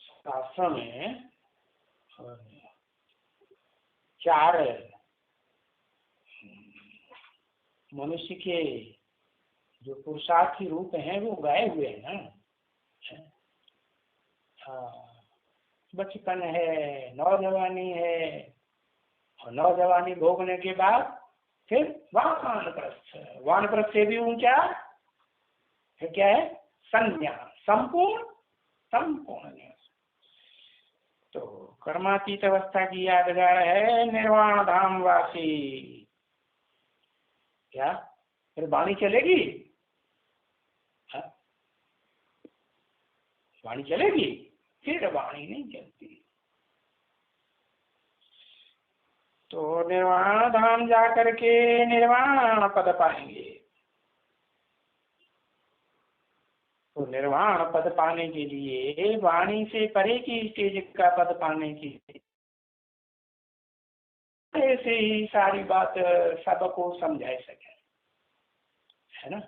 शास्त्र में 4 मनुष्य के जो पुरुषार्थी रूप हैं वो गाए हुए हैं ना। बचपन है, नौजवानी है, और नौजवानी भोगने के बाद फिर वानप्रस्थ, वानप्रस्थ से भी ऊंचा फिर क्या है? संन्यास, संपूर्ण न्यास। तो कर्मातीत अवस्था की यादगार है निर्वाण धाम वासी। क्या फिर वाणी चलेगी? वाणी चलेगी, फिर वाणी नहीं चलती। तो निर्वाण धाम जा करके निर्वाण पद पाएंगे। तो निर्वाण पद पाने के लिए वाणी से परे की स्टेज का पद पाने की ऐसे ही सारी बात सबको समझा सके, है ना।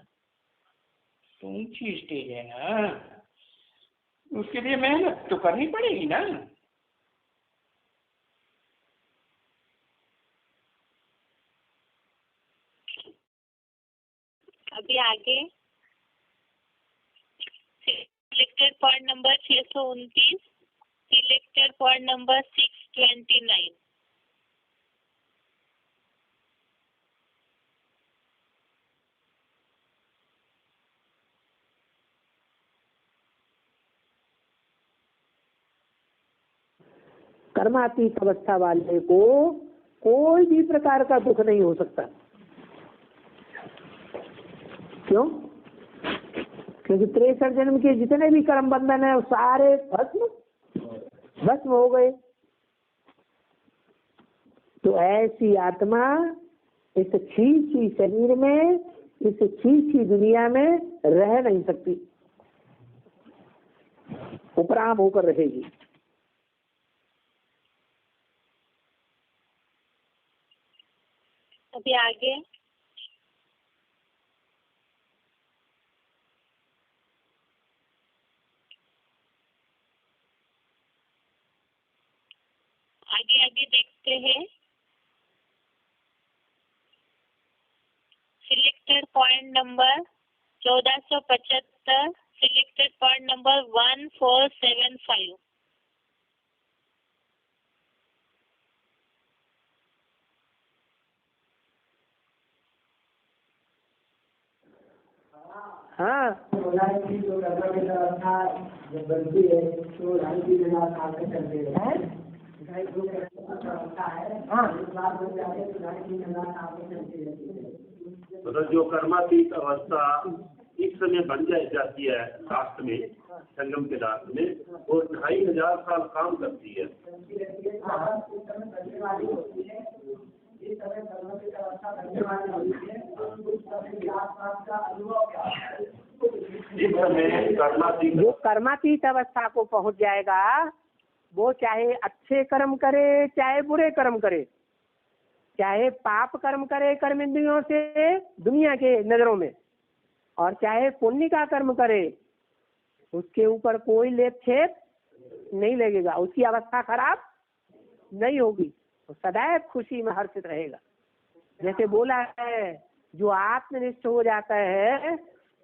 तो ऊंची स्टेज है ना, उसके लिए मेहनत तो करनी पड़ेगी ना। अभी आगे selected point number 629, selected point number 629। कर्मातीत अवस्था वाले को कोई भी प्रकार का दुख नहीं हो सकता। क्यों? क्योंकि 63 जन्म के जितने भी कर्म बंधन है सारे भस्म हो गए। तो ऐसी आत्मा इस छीछी शरीर में, इस छीछी दुनिया में रह नहीं सकती, उपराम होकर रहेगी। अभी आगे आगे देखते हैं। Selected point number 1475, selected point number 1475। हाँ, जो अवस्था जब बनती है तो 2.5 साल में चलते हैं। मतलब जो कर्मातीत अवस्था इस समय बन जाती है लास्ट में, संगम के लास्ट में, वो 2500 साल काम करती है। जो कर्मातीत अवस्था को पहुंच जाएगा वो चाहे अच्छे कर्म करे चाहे बुरे कर्म करे, चाहे पाप कर्म करे कर्म इंद्रियों से दुनिया के नजरों में, और चाहे पुण्य का कर्म करे, उसके ऊपर कोई लेप छेप नहीं लगेगा, उसकी अवस्था खराब नहीं होगी, तो सदैव खुशी में हर्षित रहेगा। जैसे बोला है, जो आत्मनिष्ठ हो जाता है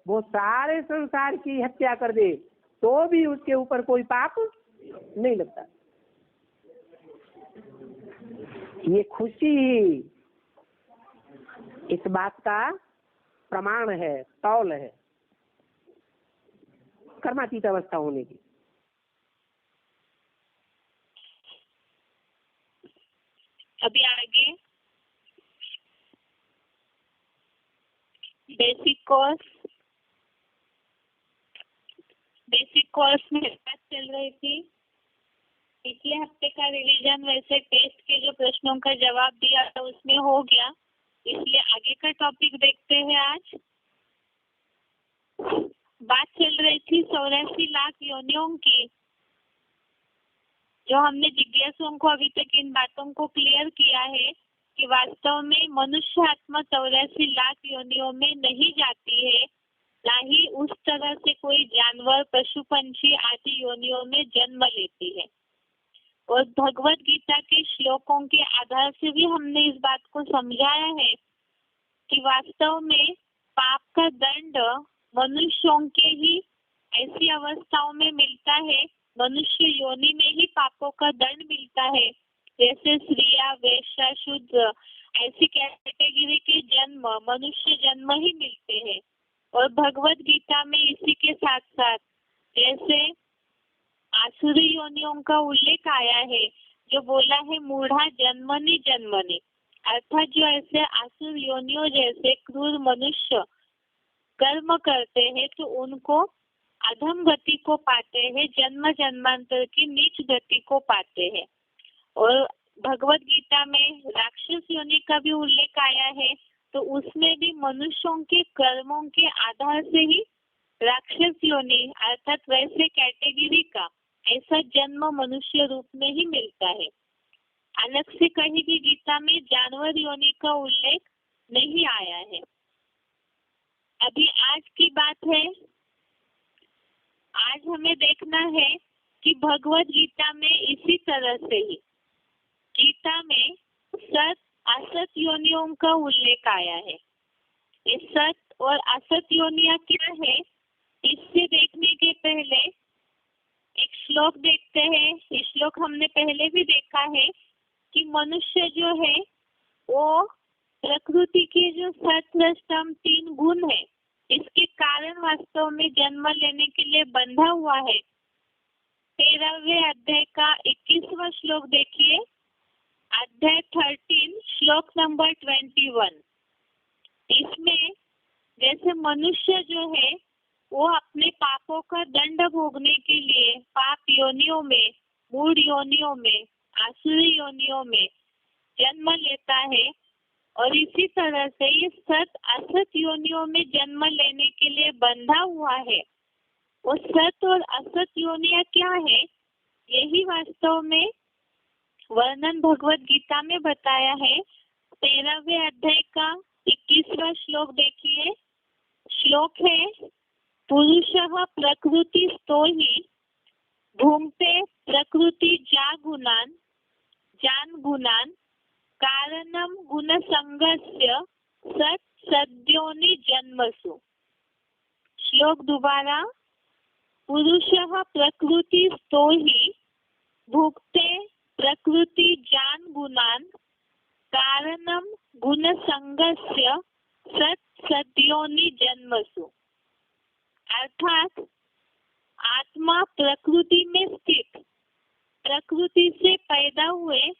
वो सारे संसार की हत्या कर दे तो भी उसके ऊपर कोई पाप नहीं लगता। ये खुशी ही इस बात का प्रमाण है, तौल है कर्मातीत अवस्था होने की। अभी आगे बेसिक कोर्स में बात चल रही थी। पिछले हफ्ते का रिवीजन वैसे टेस्ट के जो प्रश्नों का जवाब दिया था उसमें हो गया, इसलिए आगे का टॉपिक देखते हैं। आज बात चल रही थी 84 लाख योनियों की। जो हमने जिज्ञासुओं को अभी तक इन बातों को क्लियर किया है कि वास्तव में मनुष्य आत्मा 84 लाख योनियों में नहीं जाती है, ना ही उस तरह से कोई जानवर, पशु, पंछी आदि योनियों में जन्म लेती है। और भगवत गीता के श्लोकों के आधार से भी हमने इस बात को समझाया है कि वास्तव में पाप का दंड मनुष्यों के ही ऐसी अवस्थाओं में मिलता है, मनुष्य योनि में ही पापों का दंड मिलता है। जैसे स्त्रियां, वैश्य, शूद्र ऐसी कैटेगरी के जन्म मनुष्य जन्म ही मिलते हैं। और भगवत गीता में इसी के साथ साथ जैसे आसुरी योनियों का उल्लेख आया है, जो बोला है मूढ़ा जन्मनि जन्मनि, अर्थात जो ऐसे आसुर योनियों जैसे क्रूर मनुष्य कर्म करते हैं तो उनको अधम गति को पाते हैं, जन्म जन्मांतर की नीच गति को पाते हैं। और भगवत गीता में राक्षस योनि का भी उल्लेख आया है, तो उसमें भी मनुष्यों के कर्मों के आधार से ही राक्षस योनि अर्थात वैसे कैटेगरी का ऐसा जन्म मनुष्य रूप में ही मिलता है। अलग से कहीं भी गीता में जानवर योनि का उल्लेख नहीं आया है। अभी आज की बात है, आज हमें देखना है कि भगवत गीता में इसी तरह से ही गीता में सत असत योनियों का उल्लेख आया है। ये सत और असत योनियां क्या है, इससे देखने के पहले एक श्लोक देखते हैं। ये श्लोक हमने पहले भी देखा है कि मनुष्य जो है वो प्रकृति के जो सत्वस्तम 3 गुण है, इसके कारण वास्तव में जन्म लेने के लिए बंधा हुआ है। 13वें अध्याय का 21वां श्लोक देखिए, अध्याय 13 श्लोक नंबर 21। इसमें जैसे मनुष्य जो है वो अपने पापों का दंड भोगने के लिए पाप योनियों में, मूढ़ योनियों में, आसुरी योनियों में जन्म लेता है। और इसी तरह से ये सत असत योनियों में जन्म लेने के लिए बंधा हुआ है। वो सत और असत योनियां क्या है, यही वास्तव में वर्णन भगवत गीता में बताया है। 13वें अध्याय का 21वां श्लोक देखिए। श्लोक है, पुरुषः प्रकृतिस्थो हि भुंक्ते प्रकृति जान गुणान कारणम गुण संगस्य सत सद्योनि जन्मसु। श्लोक दोबारा, पुरुषः प्रकृतिस्थो हि भुंक्ते प्रकृति जान गुणान कारणम गुण संगस्य सत सद्योनि जन्मसु। अर्थात आत्मा प्रकृति में स्थित प्रकृति से पैदा हुए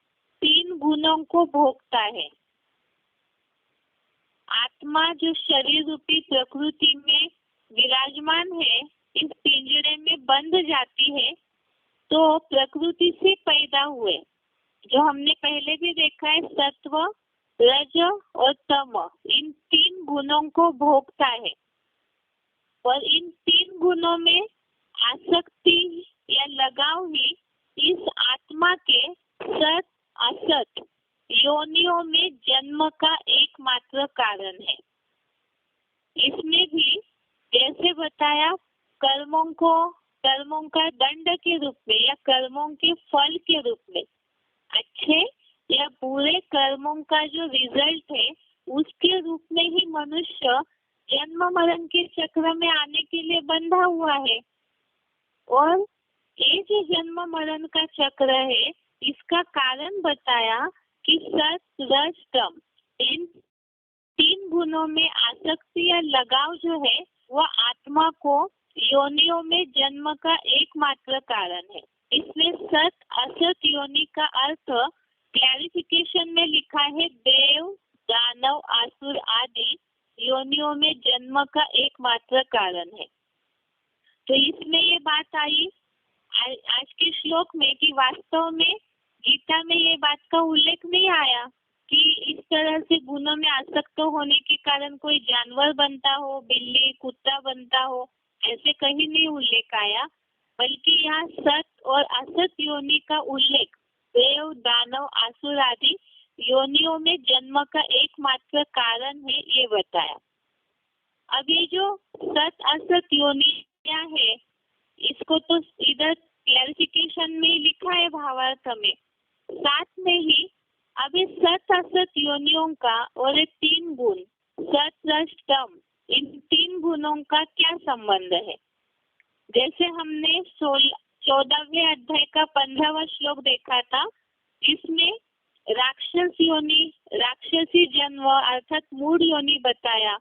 3 गुणों को भोगता है। आत्मा जो शरीर रूपी प्रकृति में विराजमान है, इस पिंजरे में बंध जाती है, तो प्रकृति से पैदा हुए जो हमने पहले भी देखा है सत्व, रज और तम, इन 3 गुणों को भोगता है। और इन 3 गुणों में आसक्ति या लगाव ही इस आत्मा के सत असत योनियों में जन्म का एकमात्र कारण है। इसमें भी जैसे बताया, कर्मों का दंड के रूप में या कर्मों के फल के रूप में, अच्छे या बुरे कर्मों का जो रिजल्ट है उसके रूप में ही मनुष्य जन्म मरण के चक्र में आने के लिए बंधा हुआ है। और ये जो जन्म मरण का चक्र है, इसका कारण बताया कि सत रज तम, इन 3 गुणों में आसक्ति या लगाव जो है वह आत्मा को योनियों में जन्म का एकमात्र कारण है। इसमें सत असत योनि का अर्थ क्लैरिफिकेशन में लिखा है देव, दानव, आसुर आदि योनियों में जन्म का एकमात्र कारण है। तो इसमें ये बात आई आज के श्लोक में कि वास्तव में गीता में ये बात का उल्लेख नहीं आया कि इस तरह से गुणों में आसक्त होने के कारण कोई जानवर बनता हो, बिल्ली, कुत्ता बनता हो, ऐसे कहीं नहीं उल्लेख आया। बल्कि यहाँ सत और असत योनि का उल्लेख देव, दानव, आसुर आदि योनियों में जन्म का एकमात्र कारण है, ये बताया। अब ये जो सत असत योनियां है, इसको तो इधर क्लैरिफिकेशन में लिखा है भावार्थ में, साथ में ही अब इस सत असत योनियों का और ये 3 गुण सत रज तम, इन 3 गुणों का क्या संबंध है। जैसे हमने 14वें अध्याय का 15वां श्लोक देखा था, इसमें राक्षस योनि, राक्षसी जन्म अर्थात मूढ़ योनि बताया।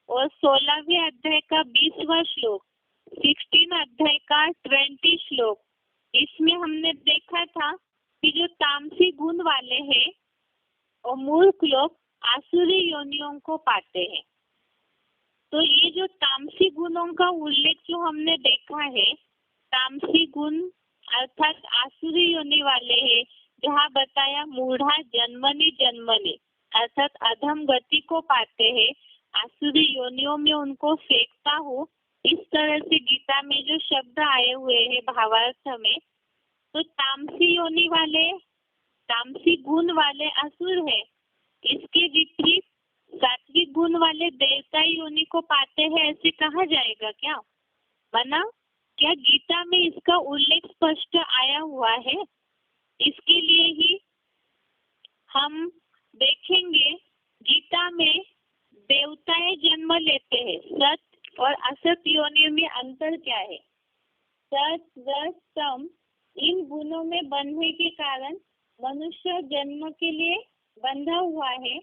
और 16वें अध्याय का 20वां श्लोक, 16 अध्याय का 20 श्लोक, इसमें हमने देखा था कि जो तामसी गुण वाले हैं और मूर्ख लोग आसुरी योनियों को पाते हैं। तो ये जो तामसी गुणों का उल्लेख जो हमने देखा है, तामसी गुण अर्थात आसुरी योनि वाले हैं, जहाँ बताया मूढ़ा जन्मनी जन्मनी अर्थात अधम गति को पाते हैं, आसुरी योनियों में उनको फेंकता हूँ, इस तरह से गीता में जो शब्द आए हुए हैं भावार्थ में, तो तामसी योनि वाले, तामसी गुण वाले असुर है। इसके विपरीत सात्विक गुण वाले देवता योनि को पाते हैं, ऐसे कहा जाएगा क्या? माना क्या गीता में इसका उल्लेख स्पष्ट आया हुआ है? इसके लिए ही हम देखेंगे गीता में देवताएं जन्म लेते हैं, सत और असत योनियों में अंतर क्या है? सत रज तम इन गुणों में बंधने के कारण मनुष्य जन्म के लिए बंधा हुआ है,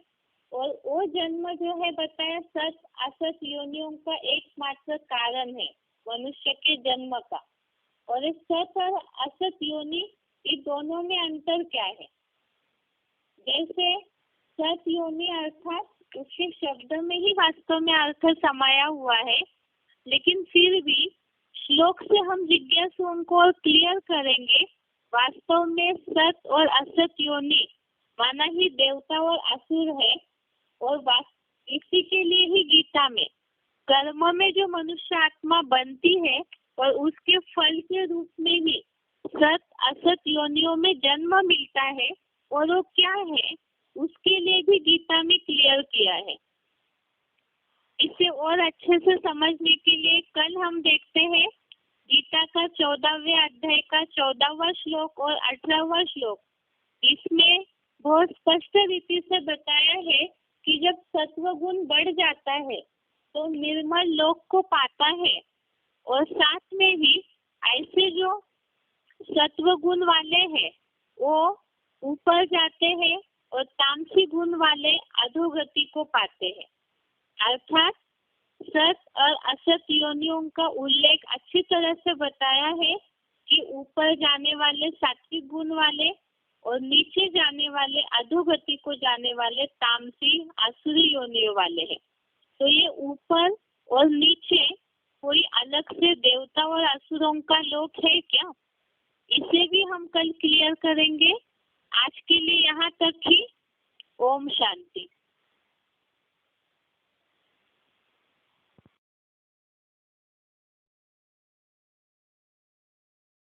और वो जन्म जो है बताया सत असत योनियों का एकमात्र कारण है मनुष्य के जन्म का। और इस सत और असत योनि इन दोनों में अंतर क्या है? जैसे सत योनि अर्थात उसके शब्द में ही वास्तव में अर्थ समाया हुआ है, लेकिन फिर भी श्लोक से हम जिज्ञासुओं को और क्लियर करेंगे। वास्तव में सत और असत योनि माना ही देवता और असुर है, और इसी के लिए ही गीता में कर्म में जो मनुष्य आत्मा बनती है और उसके फल के रूप में ही सत असत योनियों में जन्म मिलता है, और वो क्या है उसके लिए भी गीता में क्लियर किया है। इसे और अच्छे से समझने के लिए कल हम देखते हैं गीता का 14वें अध्याय का 14वां श्लोक और 18वां श्लोक। इसमें बहुत स्पष्ट रीति से बताया है कि जब सत्व गुण बढ़ जाता है तो निर्मल लोक को पाता है, और साथ में ही ऐसे जो सत्व गुण वाले हैं वो ऊपर जाते हैं और तामसी गुण वाले अधोगति को पाते हैं। अर्थात सत और असत योनियों का उल्लेख अच्छी तरह से बताया है कि ऊपर जाने वाले सात्विक गुण वाले और नीचे जाने वाले अधोगति को जाने वाले तामसी आसुरी योनियों वाले हैं। तो ये ऊपर और नीचे कोई अलग से देवता और असुरों का लोक है क्या? इसे भी हम कल क्लियर करेंगे। आज के लिए यहाँ तक ही। ओम शांति।